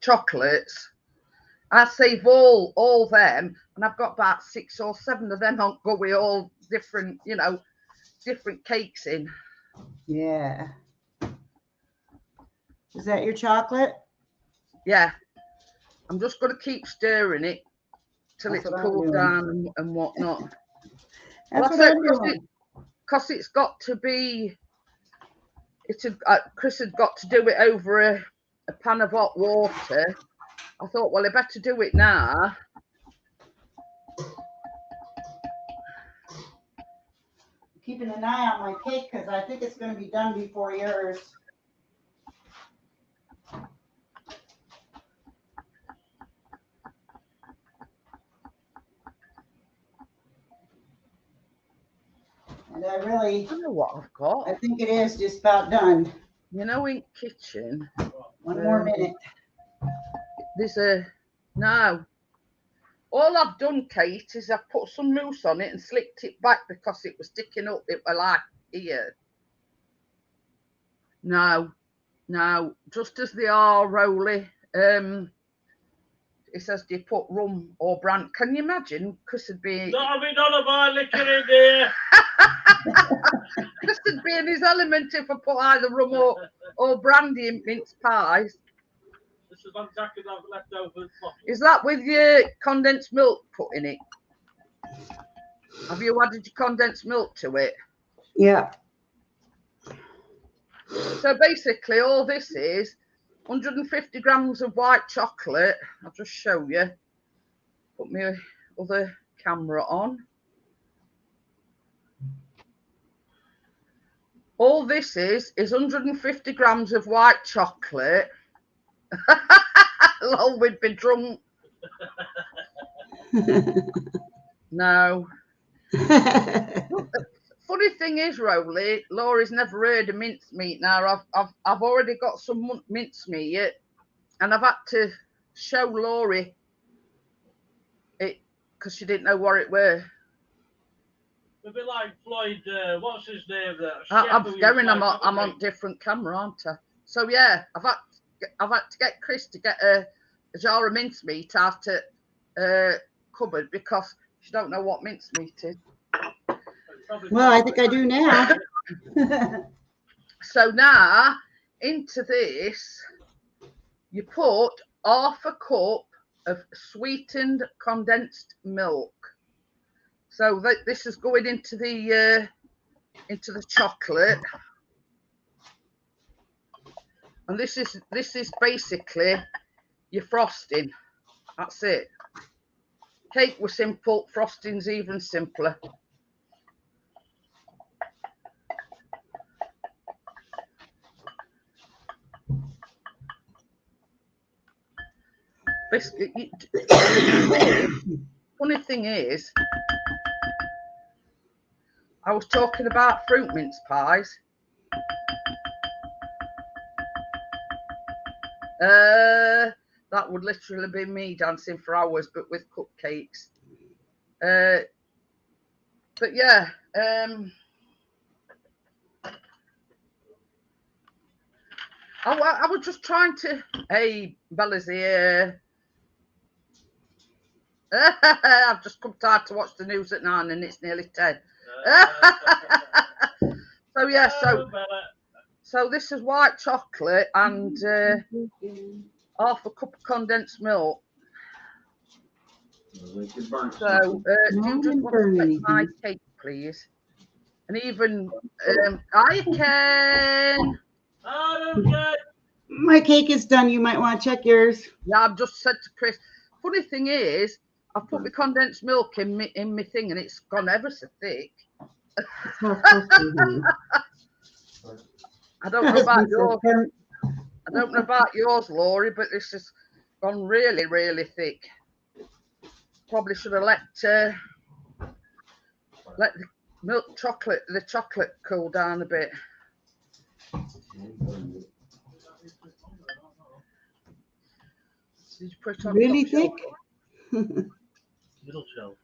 chocolates. I save all them, and I've got about 6 or 7 of them on go with all different, you know, different cakes in. Yeah. Is that your chocolate? Yeah. I'm just going to keep stirring it till it's cooled down and whatnot. That's what I'm doing. Because it's got to be, Chris had got to do it over a pan of hot water. I thought, well, I better do it now. Keeping an eye on my cake because I think it's going to be done before yours. And I don't know what I've got. I think it is just about done. You know, in kitchen. 1 more minute. No. All I've done, Kate, is I've put some mousse on it and slicked it back because it was sticking up. It was like here. No, just as they are, Rolly. It says, do you put rum or brandy? Can you imagine? Chris would be. That'll be none of my liquor in there. Chris would be in his element if I put either rum or brandy in mince pies. This is exactly what I've left over. Is that with your condensed milk put in it? Have you added your condensed milk to it? Yeah. So basically, all this is 150 grams of white chocolate. I'll just show you. Put my other camera on. All this is 150 grams of white chocolate. Lol, we'd be drunk. No. Funny thing is, Rowley, Laurie's never heard of mincemeat. Now I've already got some mincemeat, and I've had to show Laurie it because she didn't know what it were. A bit like Floyd. What's his name? I'm on different camera, aren't I? So yeah, I've had to get Chris to get a jar of mincemeat out of cupboard because she don't know what mincemeat is. Well, I think I do now. So now into this, you put half a cup of sweetened condensed milk. So this is going into the chocolate, and this is basically your frosting. That's it. Cake was simple, frosting's even simpler. Funny thing is, I was talking about fruit mince pies. That would literally be me dancing for hours, but with cupcakes. But yeah, I was just trying to. Hey, Bella's here. I've just come tired to watch the news at 9 and it's nearly 10. So yeah, so this is white chocolate and half a cup of condensed milk. So do you just want to take my cake, please? And even I can. My cake is done. You might want to check yours. Yeah, I've just said to Chris. Funny thing is, I've put my condensed milk in my thing, and it's gone ever so thick. I don't know about yours. I don't know about yours, Laurie, but this has gone really, really thick. Probably should have let the chocolate cool down a bit. Did you put it on really thick? Middle shelf.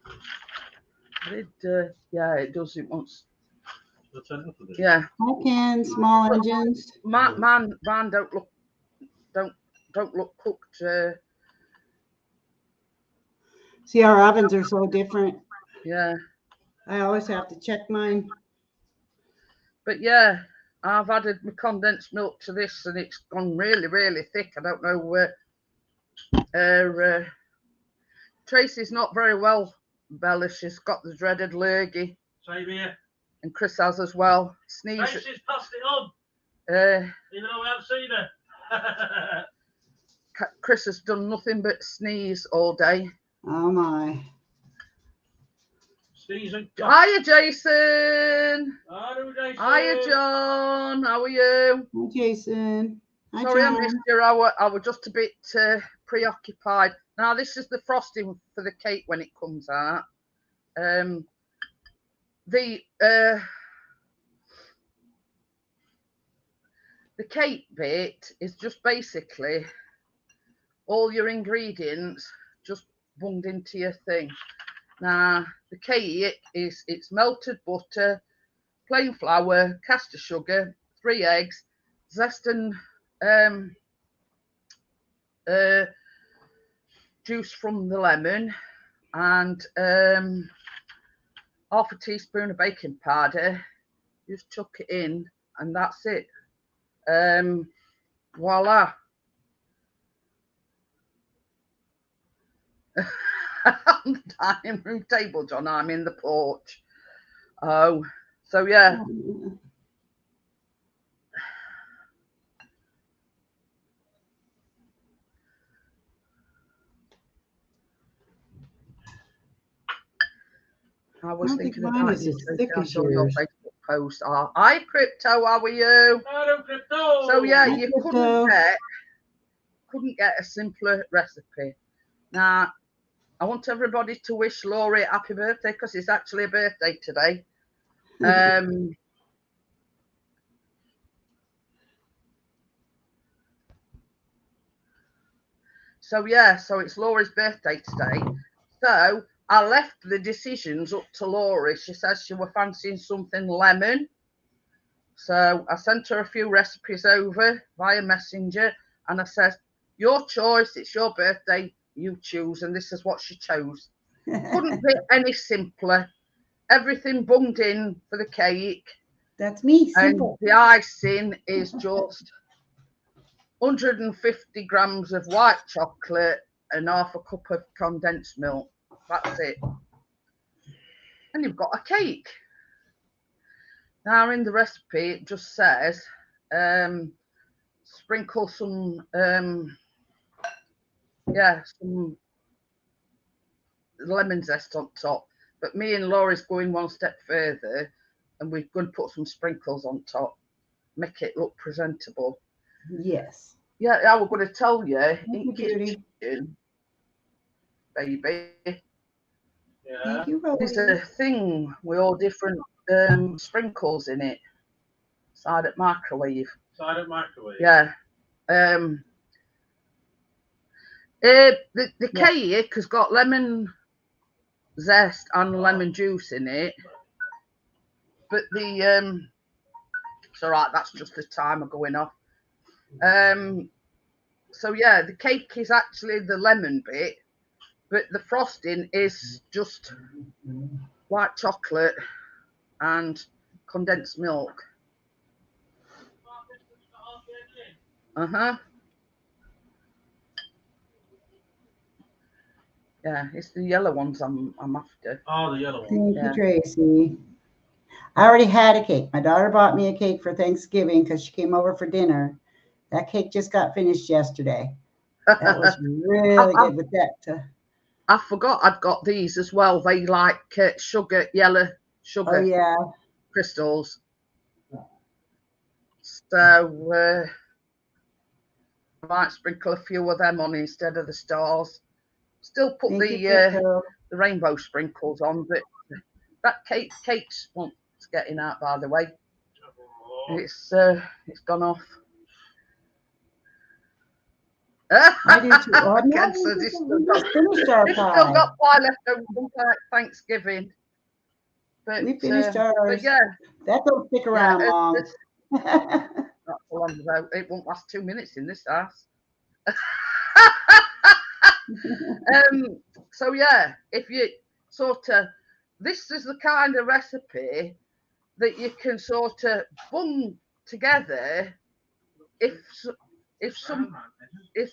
Yeah, it does. It wants. Yeah. I can. Small engines. Man, don't look cooked. See, our ovens are so different. Yeah. I always have to check mine. But yeah, I've added my condensed milk to this, and it's gone really, really thick. I don't know where. Tracy's not very well, Bella. She's got the dreaded lurgy. Same here. And Chris has as well. Sneeze. Tracy's passed it on. Even though we haven't seen her. Chris has done nothing but sneeze all day. Oh my. Sneeze and cough. Hiya, Jason. Hello, Jason. Hiya, John. How are you? Hi, Jason. Hi, Sorry, John. I missed you. I was just a bit preoccupied. Now, this is the frosting for the cake when it comes out. The cake bit is just basically all your ingredients just bunged into your thing. Now, the cake it's melted butter, plain flour, caster sugar, 3 eggs, zest and juice from the lemon, and half a teaspoon of baking powder. Just chuck it in, and that's it. Voila. On the dining room table, John. I'm in the porch. Oh, so yeah. I was thinking about this as thick as yours. Your Facebook post. Hi, Crypto. How are you? Hello, Crypto. So yeah, you couldn't get a simpler recipe. Now, I want everybody to wish Laurie a happy birthday because it's actually a birthday today. So yeah, so it's Laurie's birthday today. So I left the decisions up to Laurie. She says she was fancying something lemon. So I sent her a few recipes over via Messenger, and I said, your choice, it's your birthday, you choose. And this is what she chose. Couldn't be any simpler. Everything bunged in for the cake. That's me, simple. And the icing is just 150 grams of white chocolate and half a cup of condensed milk. That's it. And you've got a cake. Now in the recipe, it just says sprinkle some some lemon zest on top. But me and Laurie's going one step further, and we're going to put some sprinkles on top, make it look presentable. Yes. Yeah, I was going to tell you, in kitchen, baby. Yeah. There's a thing with all different sprinkles in it. Side at microwave. Side at microwave. Yeah. The cake has got lemon zest and lemon juice in it, but the it's all right. That's just the timer going off. So yeah, the cake is actually the lemon bit, but the frosting is just white chocolate and condensed milk. Yeah, it's the yellow ones I'm after. Oh, the yellow one. Thank you, Tracy. I already had a cake. My daughter bought me a cake for Thanksgiving because she came over for dinner. That cake just got finished yesterday. That was really good with that. I forgot I'd got these as well. They like sugar, yellow sugar crystals. So I might sprinkle a few of them on instead of the stars. Still put the rainbow sprinkles on, but that cake's getting out, by the way. It's gone off. I do too. Oh, It's still got pie left over from Thanksgiving. But we finished ours. But yeah, that don't stick around long. Not for long though. It won't last 2 minutes in this house. So yeah, if you sort of, this is the kind of recipe that you can sort of bung together if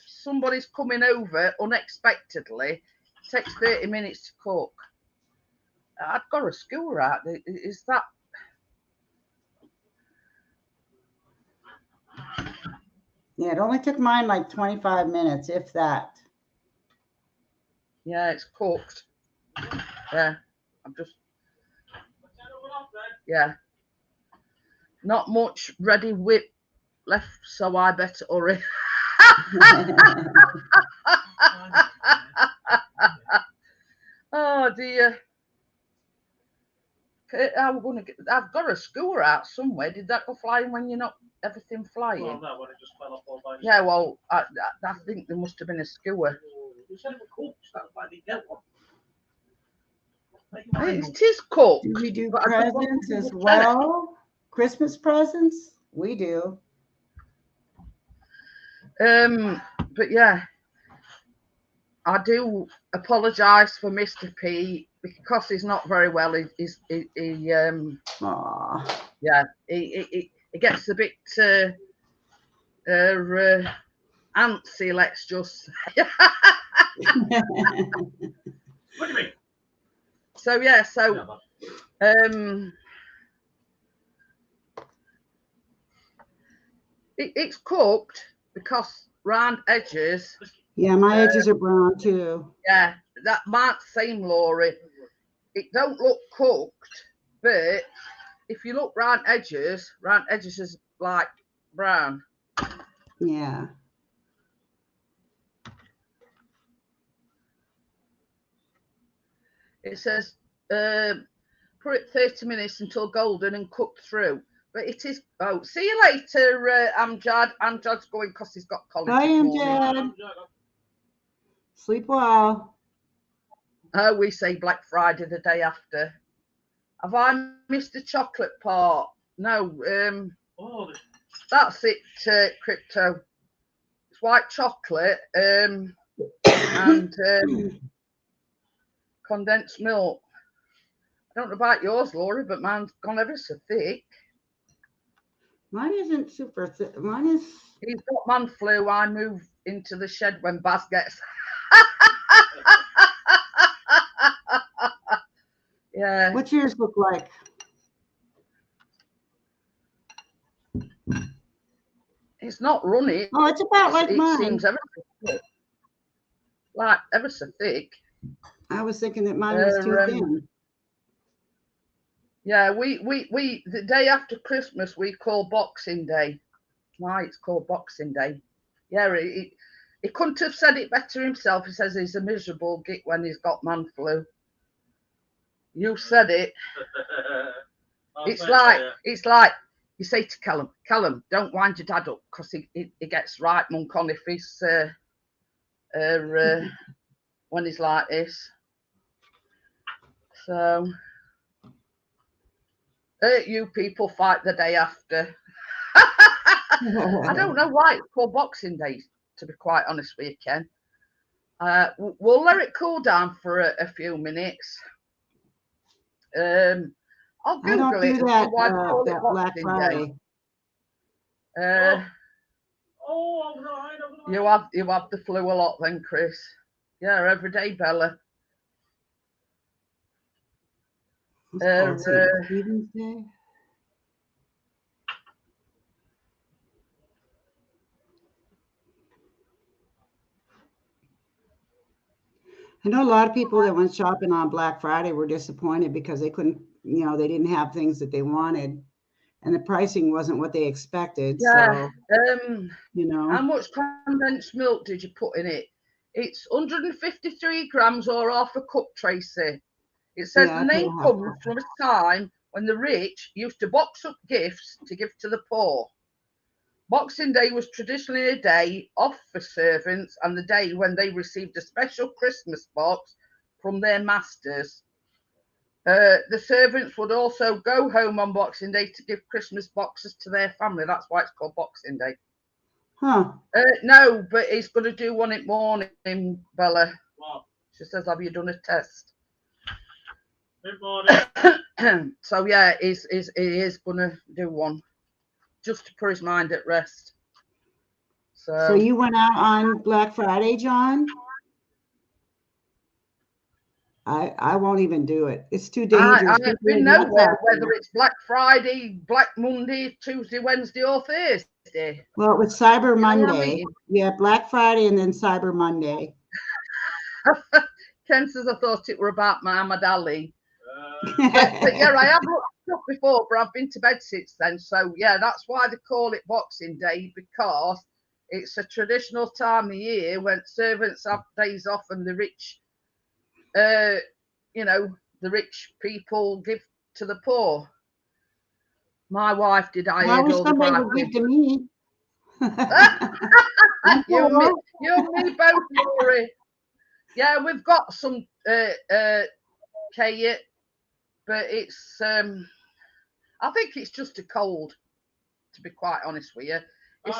somebody's coming over unexpectedly. It takes 30 minutes to cook. I've got a skewer out. Is that? Yeah, it only took mine like 25 minutes, if that. Yeah, it's cooked. Yeah, I'm just. Yeah. Not much ready whip left, so I better hurry. Oh dear. I've got a skewer out somewhere. Did that go flying when you're not everything flying? Well, no, when it just fell off all by yeah, well, I think there must have been a skewer. You said it was cooked. That's why they get one. It is cooked. Do we do presents as well? Christmas presents? We do. But yeah, I do apologise for Mr. P because he's not very well. He gets a bit antsy. Let's just say. What do you mean? So yeah, it's cooked because round edges. Yeah, my edges are brown too. Yeah, that might seem, Laurie, it don't look cooked, but if you look round edges is like brown. Yeah. It says put it 30 minutes until golden and cooked through. But it is. Oh, see you later, Amjad. Amjad's going because he's got college. Hi, Amjad. Sleep well. Oh, we say Black Friday the day after. Have I missed the chocolate part? No. That's it, Crypto. It's white chocolate and condensed milk. I don't know about yours, Laurie, but mine's gone ever so thick. Mine isn't super thick. Mine is. He's got man flu. I move into the shed when Baz gets. Yeah. What's yours look like? It's not runny. Oh, it's about like mine. It seems ever so thick. Like ever so thick. I was thinking that mine was too thin. Yeah, we the day after Christmas we call Boxing Day. Why it's called Boxing Day? Yeah, he couldn't have said it better himself. He says he's a miserable git when he's got man flu. You said it. It's like you say to Callum, don't wind your dad up because he gets right monk on if he's when it's like this. So you people fight the day after. I don't know why it's called Boxing Day, to be quite honest with you, Ken. We'll let it cool down for a few minutes. I'll Google I don't do it. that, Why they call it that Black Boxing Friday. Day. I'm right. You have the flu a lot then, Chris. Yeah, every day, Bella. It's St. Stephen's Day. I know a lot of people that went shopping on Black Friday were disappointed because they couldn't, they didn't have things that they wanted, and the pricing wasn't what they expected. Yeah. So, how much condensed milk did you put in it? It's 153 grams or half a cup, Tracy. It says the name comes from a time when the rich used to box up gifts to give to the poor. Boxing Day was traditionally a day off for servants and the day when they received a special Christmas box from their masters. The servants would also go home on Boxing Day to give Christmas boxes to their family. That's why it's called Boxing Day. Huh. No, but he's going to do one in morning, Bella. What? She says, have you done a test? Good morning. So, yeah, he is going to do one just to put his mind at rest. So you went out on Black Friday, John? I won't even do it. It's too dangerous. I haven't been nowhere, whether it's Black Friday, Black Monday, Tuesday, Wednesday, or Thursday. Well, it was Cyber Monday. I mean? Yeah, Black Friday and then Cyber Monday. Ken says I thought it were about Muhammad Ali. But yeah, I have looked up before, but I've been to bed since then. So yeah, that's why they call it Boxing Day, because it's a traditional time of year when servants have days off and the rich, the rich people give to the poor. My wife did. I heard all the somebody would give to me. you and me both, Laurie. Yeah, we've got some Kate, but it's I think it's just a cold, to be quite honest with you. I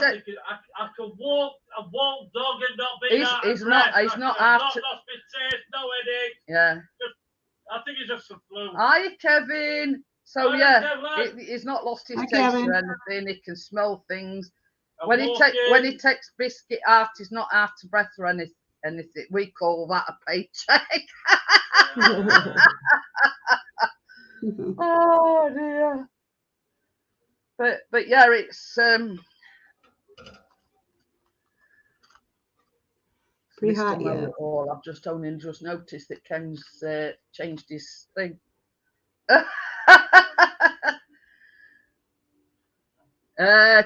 could walk a dog and not be he's not out not lost my taste, no headache. Yeah. I think it's just the flu. Hi, Kevin. So he's not lost his taste or anything. He can smell things. When he takes biscuit out, he's not out of breath or anything. We call that a paycheck. Oh dear. But yeah, it's pretty hot. Yeah. I've just only just noticed that Ken's changed his thing.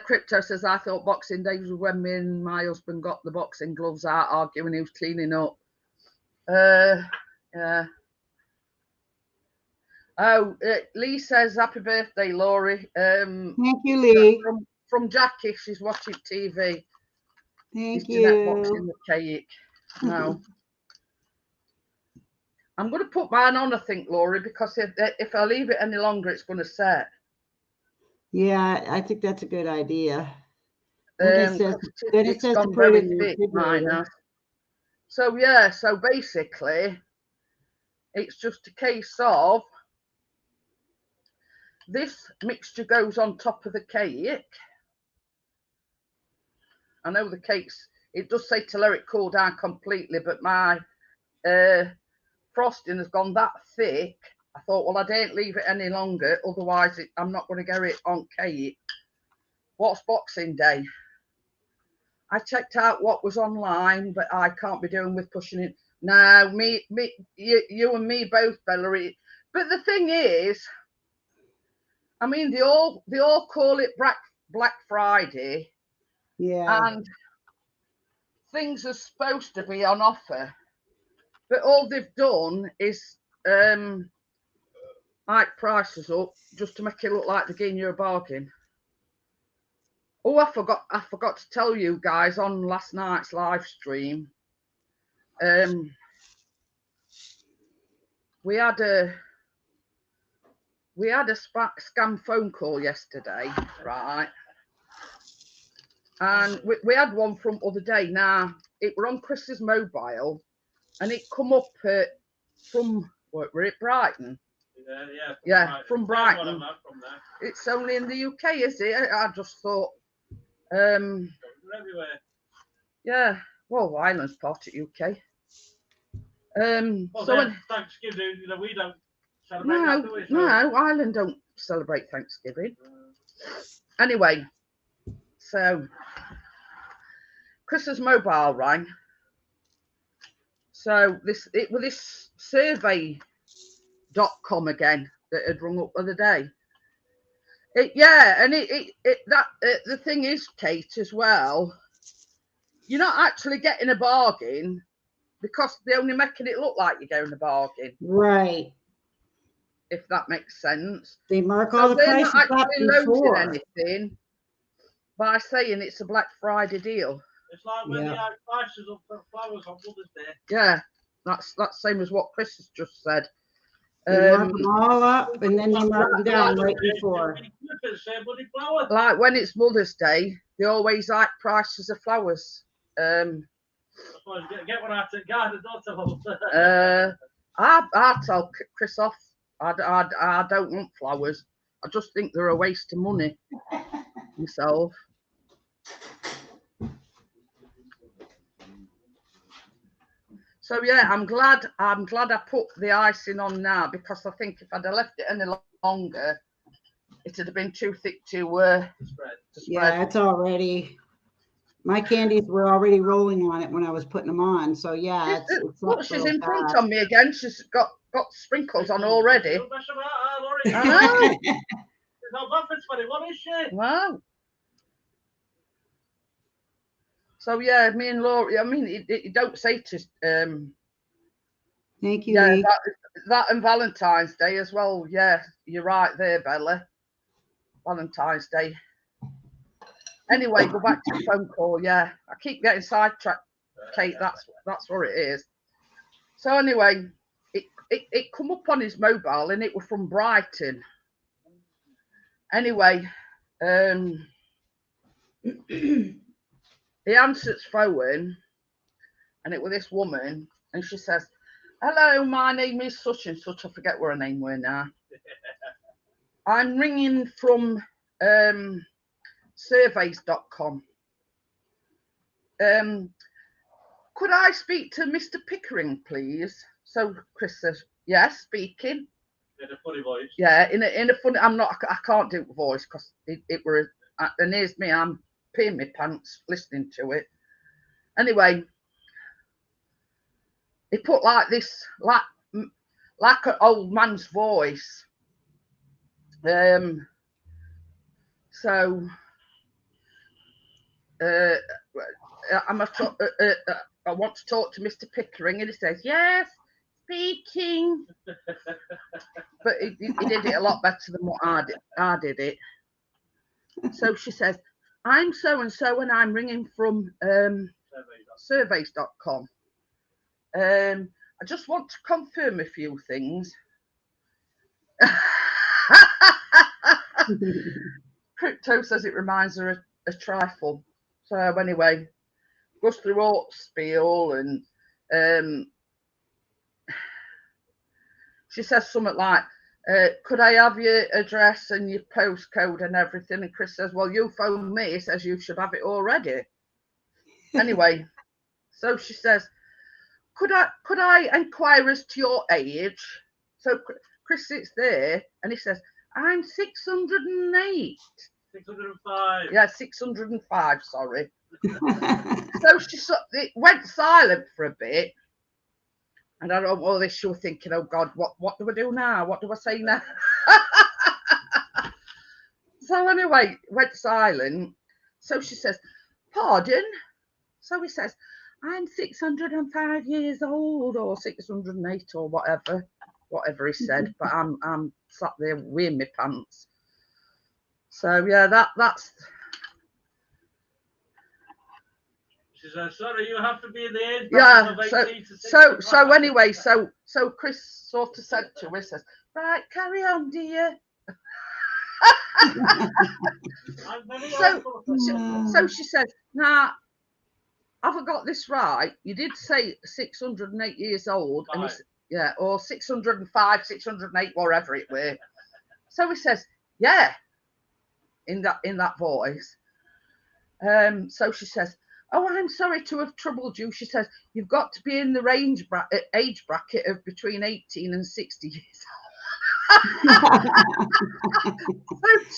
Crypto says, I thought Boxing Day was when me and my husband got the boxing gloves out arguing he was cleaning up. Yeah. Oh, Lee says, happy birthday, Laurie. Thank you, Lee. From Jackie, she's watching TV. Thank you. Jeanette boxing the cake. No. I'm going to put mine on, I think, Laurie, because if I leave it any longer, it's going to set. Yeah, I think that's a good idea. It's gone very thick, mine. So, yeah, so basically, it's just a case of this mixture goes on top of the cake. I know the cake's, it does say to let it cool down completely, but my frosting has gone that thick. I thought, well, I don't leave it any longer, otherwise I'm not going to get it on cake. What's Boxing Day? I checked out what was online, but I can't be doing with pushing it. No, you and me both, Bella. But the thing is, I mean, they all call it Black Friday. Yeah. And things are supposed to be on offer, but all they've done is hike prices up just to make it look like they're giving you a bargain. Oh, I forgot to tell you guys on last night's live stream. we had a scam phone call yesterday, right? And we had one from other day. Now it were on Chris's mobile, and it come up from what were it, Brighton? Yeah, from Brighton. From there. It's only in the UK, is it? I just thought. Everywhere. Yeah. Well, Ireland's part of UK. Well, so when Thanksgiving, we don't celebrate that, do we? So. No, Ireland don't celebrate Thanksgiving. Anyway, so Chris's mobile rang. So it was this survey.com again that had rung up the other day. The thing is, Kate, as well, you're not actually getting a bargain because they're only making it look like you're getting a bargain. Right. If that makes sense. They mark all the prices up before. They're not actually loading anything by saying it's a Black Friday deal. It's like when they had prices up for flowers on Mother's Day. Yeah, that's same as what Chris has just said. They mark them all up and then they mark them down right before. Like when it's Mother's Day, they always like prices of flowers. Get one out of the garden, don't I tell Chris off. I don't want flowers. I just think they're a waste of money myself. So yeah, I'm glad I put the icing on now, because I think if I'd have left it any longer, it'd have been too thick to spread. Yeah, it's already. My candies were already rolling on it when I was putting them on. So yeah, it's look, she's in front of me again. She's got sprinkles on already. I know. What is she? Wow. So yeah, me and Laura. I mean, it don't say to. Thank you. Yeah, that and Valentine's Day as well. Yeah, you're right there, Bella. Valentine's Day. Anyway, go back to the phone call. Yeah, I keep getting sidetracked, Kate. That's what it is. So anyway, it come up on his mobile and it was from Brighton. Anyway, he answers phone, and it was this woman, and she says, "Hello, my name is such and such." I forget what her name were now. I'm ringing from surveys.com. Could I speak to Mr. Pickering, please? So Chris says, yes, speaking. In a funny voice. Yeah, in a funny. I can't do the voice because it were. And here's me. I'm peeing my pants listening to it. Anyway, he put like this, like an old man's voice. So. I want to talk to Mr. Pickering, and he says, yes, speaking. But he did it a lot better than what I did it. So she says, I'm so and so, and I'm ringing from surveys.com. I just want to confirm a few things. Crypto says it reminds her of a trifle. So anyway, goes through all spiel, and she says something like, could I have your address and your postcode and everything? And Chris says, well, you phoned me. He says you should have it already. Anyway, so she says, could I inquire as to your age? So Chris sits there and he says, I'm 608. 605. Yeah, 605, sorry. So it went silent for a bit. And I don't know, she was thinking, oh God, what do I do now? What do I say now? So anyway, went silent. So she says, pardon? So he says, I'm 605 years old, or 608 or whatever he said, but I'm sat there wearing my pants. So yeah, that's. She says, sorry, you have to be in the age Yeah, bracket of 18 to 65. so anyway, so Chris sort of said to her, says, right, carry on, dear. So she said, now, have I got this right? You did say 608 years old, and yeah, or 605, 608, whatever it were. So he says, yeah, in that voice. So she says, oh, I'm sorry to have troubled you. She says, you've got to be in the age bracket of between 18 and 60 years old. So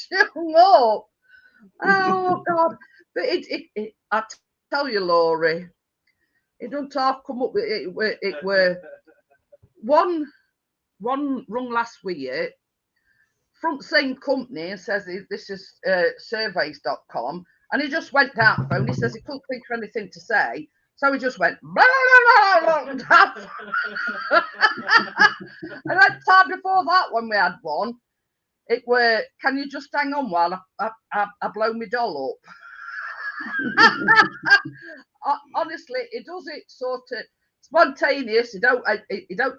chill up. Oh, God. But I tell you, Laurie, it don't half come up with it. It were one rung last week from the same company and says this is surveys.com, and he just went down the phone. He says he couldn't think of anything to say, so he just went blah, blah, blah, blah, blah. And then time before that, when we had one, it were, can you just hang on while I blow my doll up? Honestly, he does it sort of spontaneous. He don't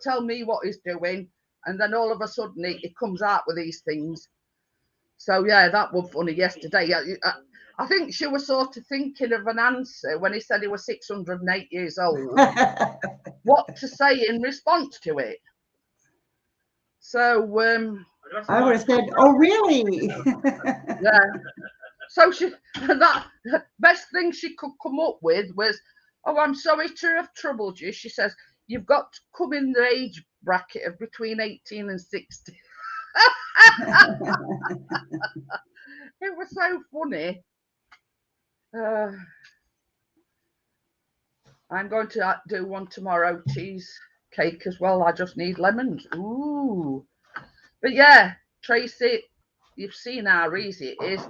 tell me what he's doing, and then all of a sudden he comes out with these things. So yeah, that was funny yesterday. I think she was sort of thinking of an answer when he said he was 608 years old. What to say in response to it? So I would have said, "Oh, really?" Yeah. So that best thing she could come up with was, "Oh, I'm sorry to have troubled you." She says, "You've got to come in the age bracket of between 18 and 60." It was so funny. I'm going to do one tomorrow, cheesecake as well. I just need lemons. Ooh. But yeah, Tracy, you've seen how easy it is.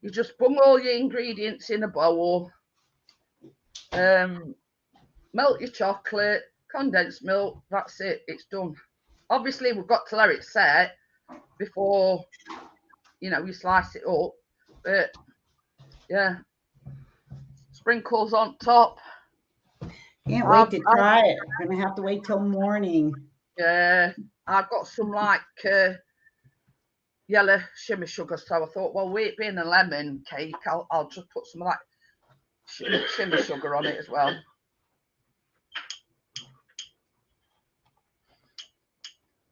You just bung all your ingredients in a bowl, melt your chocolate, condensed milk, that's it, it's done. Obviously, we've got to let it set before, you slice it up. But yeah, sprinkles on top. Can't wait to try it. I'm gonna have to wait till morning. Yeah, I've got some like yellow shimmer sugar, so I thought, well, with it being a lemon cake, I'll just put some of that shimmer sugar on it as well.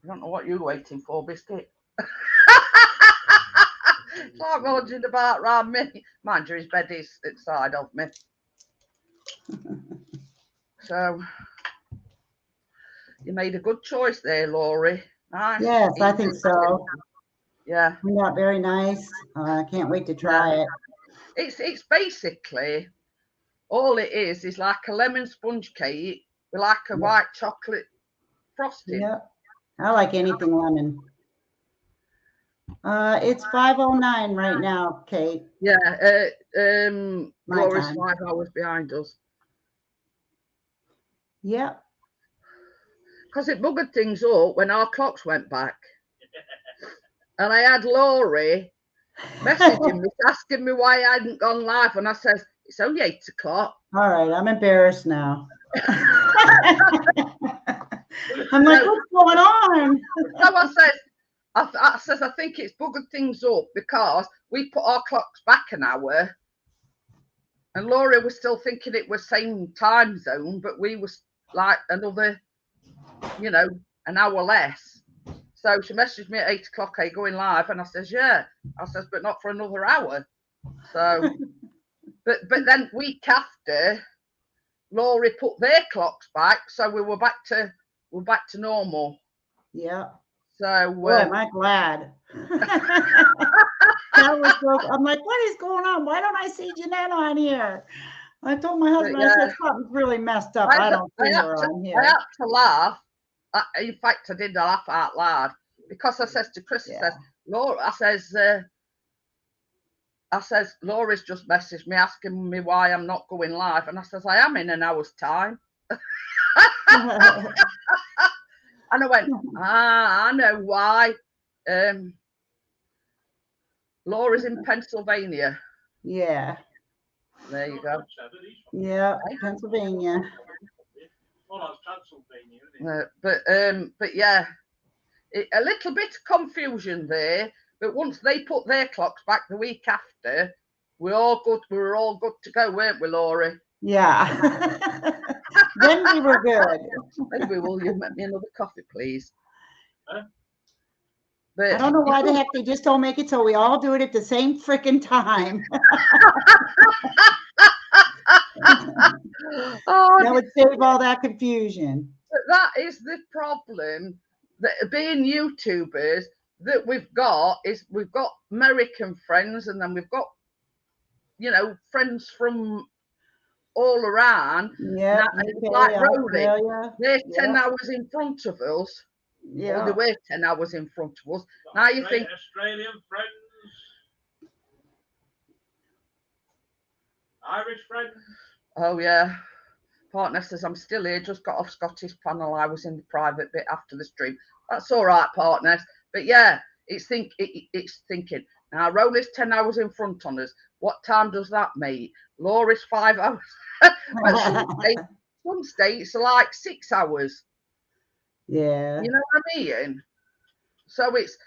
I don't know what you're waiting for, Biscuit. It's like wandering about round me. Mind you, his bed is inside of me. So, you made a good choice there, Laurie. Nice. Yes, I think so. Yeah. Not very nice. I can't wait to try it. It's basically, all it is like a lemon sponge cake with like a white chocolate frosting. Yeah, I like anything lemon. It's 5:09 right now, Kate. Yeah, Laura's 5 hours behind us. Yeah. Because it buggered things up when our clocks went back. And I had Laurie messaging me, asking me why I hadn't gone live. And I says, it's only 8 o'clock. All right, I'm embarrassed now. I'm like, what's going on? So I says, I think it's buggered things up because we put our clocks back an hour. And Laurie was still thinking it was same time zone, but we was like another, an hour less. So she messaged me at 8 o'clock, are you going live? And I says, yeah. I says, but not for another hour. So, but then week after, Laurie put their clocks back, so we're back to normal. Yeah. So am I glad. I'm like, what is going on? Why don't I see Jeanette on here? I told my husband, I said, something's really messed up. I don't see her on here. I had to laugh. In fact, I did laugh out loud because I says to Chris, I says, Laura, I says, Laura's just messaged me asking me why I'm not going live. And I says, I am in an hour's time. And I went, I know why. Laura's in Pennsylvania. Yeah. There you go. Yeah, Pennsylvania. Well, that's Transylvania, isn't it? But yeah, a little bit of confusion there. But once they put their clocks back the week after, we're all good. We were all good to go, weren't we, Laurie? Yeah. Then we were good. Maybe will you make me another coffee, please? Huh? But I don't know why the heck they just don't make it so we all do it at the same freaking time. That would save all that confusion. But that is the problem that being YouTubers that we've got American friends, and then we've got, you know, friends from all around. Yeah, like Rowley, they're 10 yep. hours in front of us. Yeah. Or they were 10 hours in front of us. Now you think Australian friends, Irish friends. Oh yeah. Partner says, I'm still here, just got off Scottish panel. I was in the private bit after the stream. That's all right, partners. But yeah, it's thinking. Now, Rowley's 10 hours in front on us. What time does that make? Laura's 5 hours. Some states are like 6 hours. Yeah. You know what I mean? So it's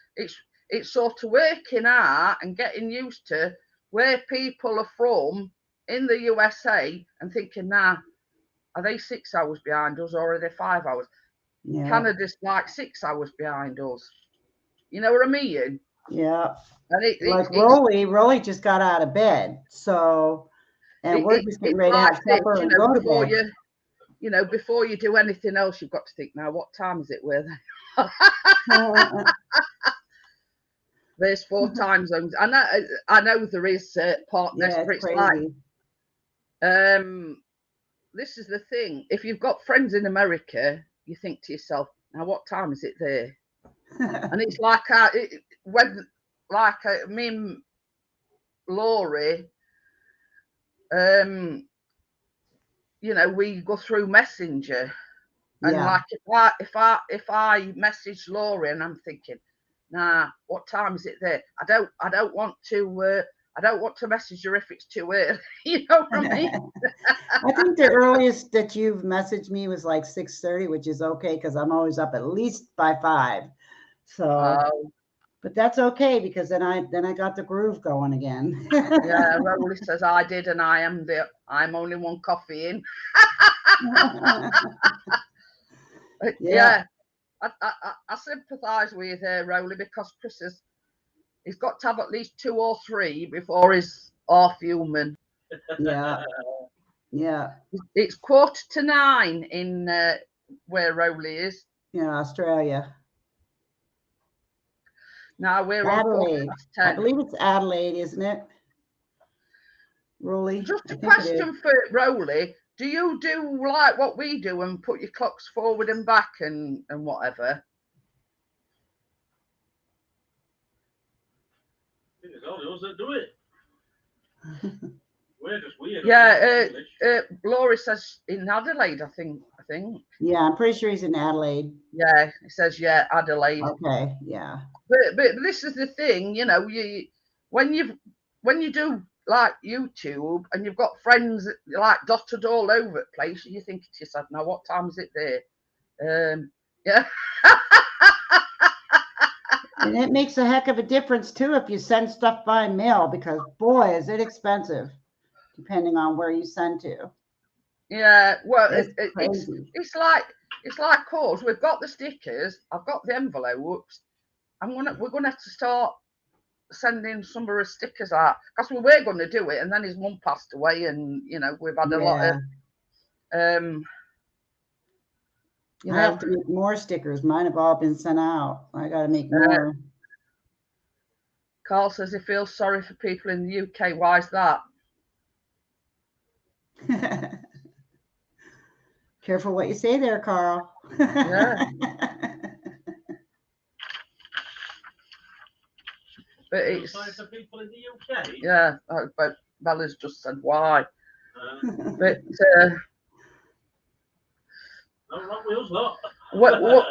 sort of working out and getting used to where people are from in the USA and thinking, nah, are they 6 hours behind us or are they 5 hours? Yeah. Canada's like 6 hours behind us. You know what I mean? Yeah. And like Rolly just got out of bed. So, and we're just getting ready to have supper and go to bed. You know, before you do anything else, you've got to think, now, what time is it? Where there's 4 time zones. I know there is partners, yeah, but it's crazy. like, this is the thing. If you've got friends in America, you think to yourself, now what time is it there? And it's like me and Laurie, you know, we go through Messenger, and like if I message Laurie and I'm thinking, nah, what time is it there? I don't want to message her if it's too early. You know what I mean? I think the earliest that you've messaged me was like 6:30, which is okay because I'm always up at least by 5. So, but that's okay because then I got the groove going again. Yeah, Rowley says I did, and I'm only 1 coffee in. Yeah, I sympathise with Rowley because Chris he's got to have at least 2 or 3 before he's half human. Yeah. Yeah. It's 8:45 in where Rowley is. Yeah, Australia. Now we're Adelaide. on 10. I believe it's Adelaide, isn't it? Rowley. Just a question for Rowley. Do you do like what we do and put your clocks forward and back and whatever? I think it's only us that do it. We're just weird. Yeah, Laurie says in Adelaide, I think. Yeah, I'm pretty sure he's in Adelaide. Yeah, it says Adelaide. Okay, yeah. But this is the thing, you know, when you do like YouTube and you've got friends like dotted all over the place, you think to yourself, now what time is it there? Yeah. And it makes a heck of a difference too if you send stuff by mail, because boy, is it expensive, depending on where you send to. Yeah, well, it's like ours. We've got the stickers. I've got the envelopes. We're gonna have to start sending some of our stickers out because we were going to do it, and then his mum passed away, and you know we've had a lot of I have to make more stickers. Mine have all been sent out. I got to make more. Carl says he feels sorry for people in the UK. Why is that? Careful what you say there, Carl. Yeah. But it's sorry for people in the UK. Yeah, but Bella's just said why. But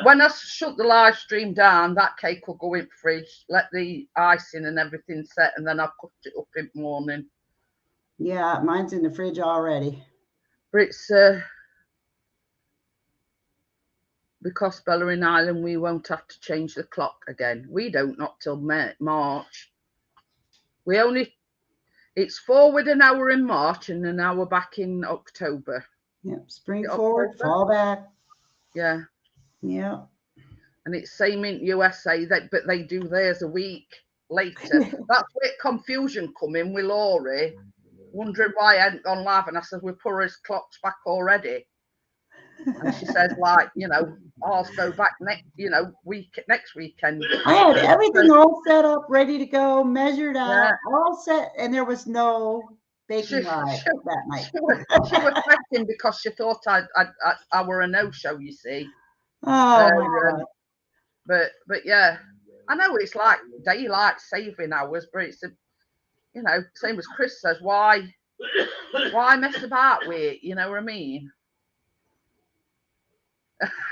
when I shut the live stream down, that cake will go in the fridge, let the icing and everything set, and then I'll cut it up in the morning. Yeah, mine's in the fridge already. But it's because Bella in Ireland, we won't have to change the clock again. We don't, not till March. It's forward an hour in March and an hour back in October. Yep, spring forward, fall back. Yeah. Yeah. And it's same in USA, but they do theirs a week later. That's where confusion come in with Laurie, wondering why I hadn't gone live. And I said, we put his clocks back already. And she says, like, you know, ours go back next weekend. I had everything all set up, ready to go, measured out, all set, and there was no baking live that night. She was fretting because she thought I were a no-show, you see. Oh my God. But yeah, I know it's like daylight saving hours, but it's same as Chris says, why mess about with it? You know what I mean?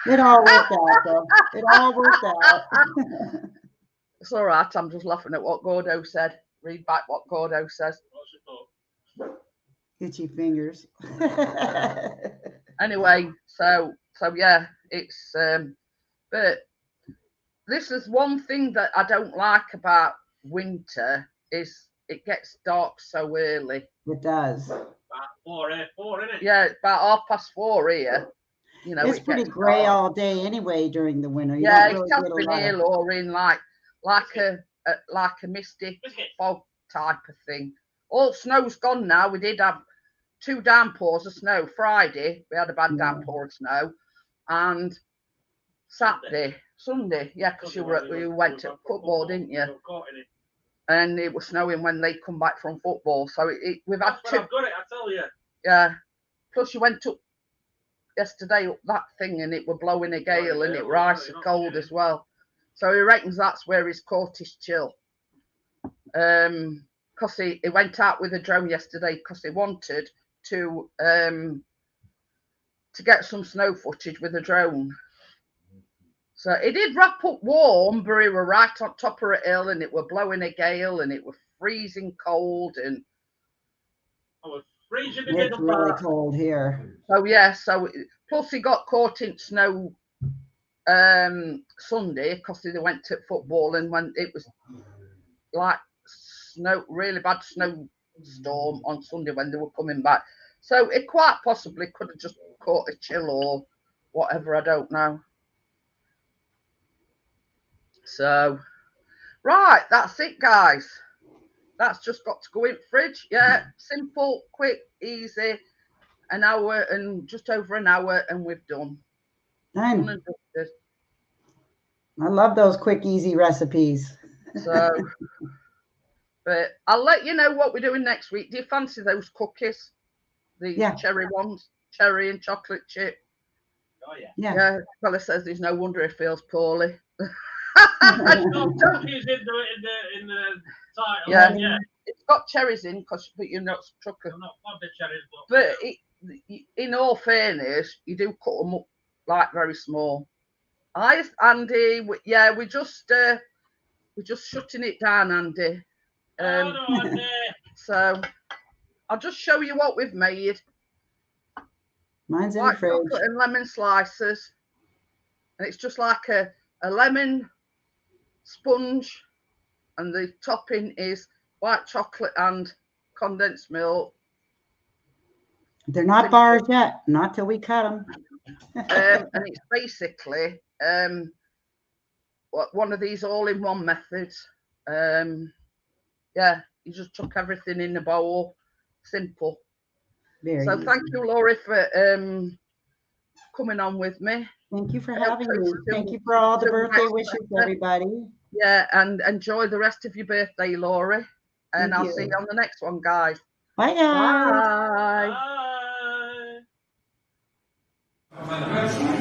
It all worked out, though. It all worked out. It's all right. I'm just laughing at what Gordo said. Read back what Gordo says. Itchy fingers. Anyway, so yeah, it's but this is one thing that I don't like about winter is it gets dark so early. It does. About 4, isn't it? Yeah, it's about 4:30 here. You know, it's pretty grey all day anyway during the winter. Yeah, it's been here, Lauren, like a misty fog type of thing. All snow's gone now. We did have 2 downpours of snow. Friday, we had a bad downpour of snow, and Sunday, yeah, because you went to football, didn't you? And it was snowing when they come back from football. So we've had 2. I've got it, I tell you. Yeah. Plus, you went up yesterday up that thing, and it were blowing a gale, and it were icy cold as well. So he reckons that's where he's caught his chill. Because he went out with a drone yesterday because he wanted to get some snow footage with a drone. So it did wrap up warm, but we were right on top of a hill, and it were blowing a gale, and it was freezing cold, and it's really cold here. So yeah, plus he got caught in snow Sunday because they went to football, and when it was like snow, really bad snowstorm on Sunday when they were coming back. So it quite possibly could have just caught a chill or whatever, I don't know. So, right, that's it, guys. That's just got to go in fridge. Yeah, simple, quick, easy. An hour and just over an hour, and we've done. Done and dusted. I love those quick, easy recipes. So, but I'll let you know what we're doing next week. Do you fancy those cookies? The cherry ones, cherry and chocolate chip. Oh yeah. Yeah. Fella says there's no wonder he feels poorly. Cookies in the title. Yeah. It's got cherries in, but you're not chocolate. I'm not the cherries, but in all fairness, you do cut them up like very small. Andy, we're just shutting it down, Andy. Andy. So I'll just show you what we've made. Mine's in the fridge. Chocolate and lemon slices, and it's just like a lemon sponge, and the topping is white chocolate and condensed milk. They're not bars yet, not till we cut them. And it's basically one of these all-in-one methods. Yeah, you just chuck everything in the bowl. Simple. So thank you, Laurie, for coming on with me. Thank you for having me. Thank you for all the birthday wishes, everybody. Yeah, and enjoy the rest of your birthday, Laurie. And I'll see you on the next one, guys. Bye, guys. Bye. Bye.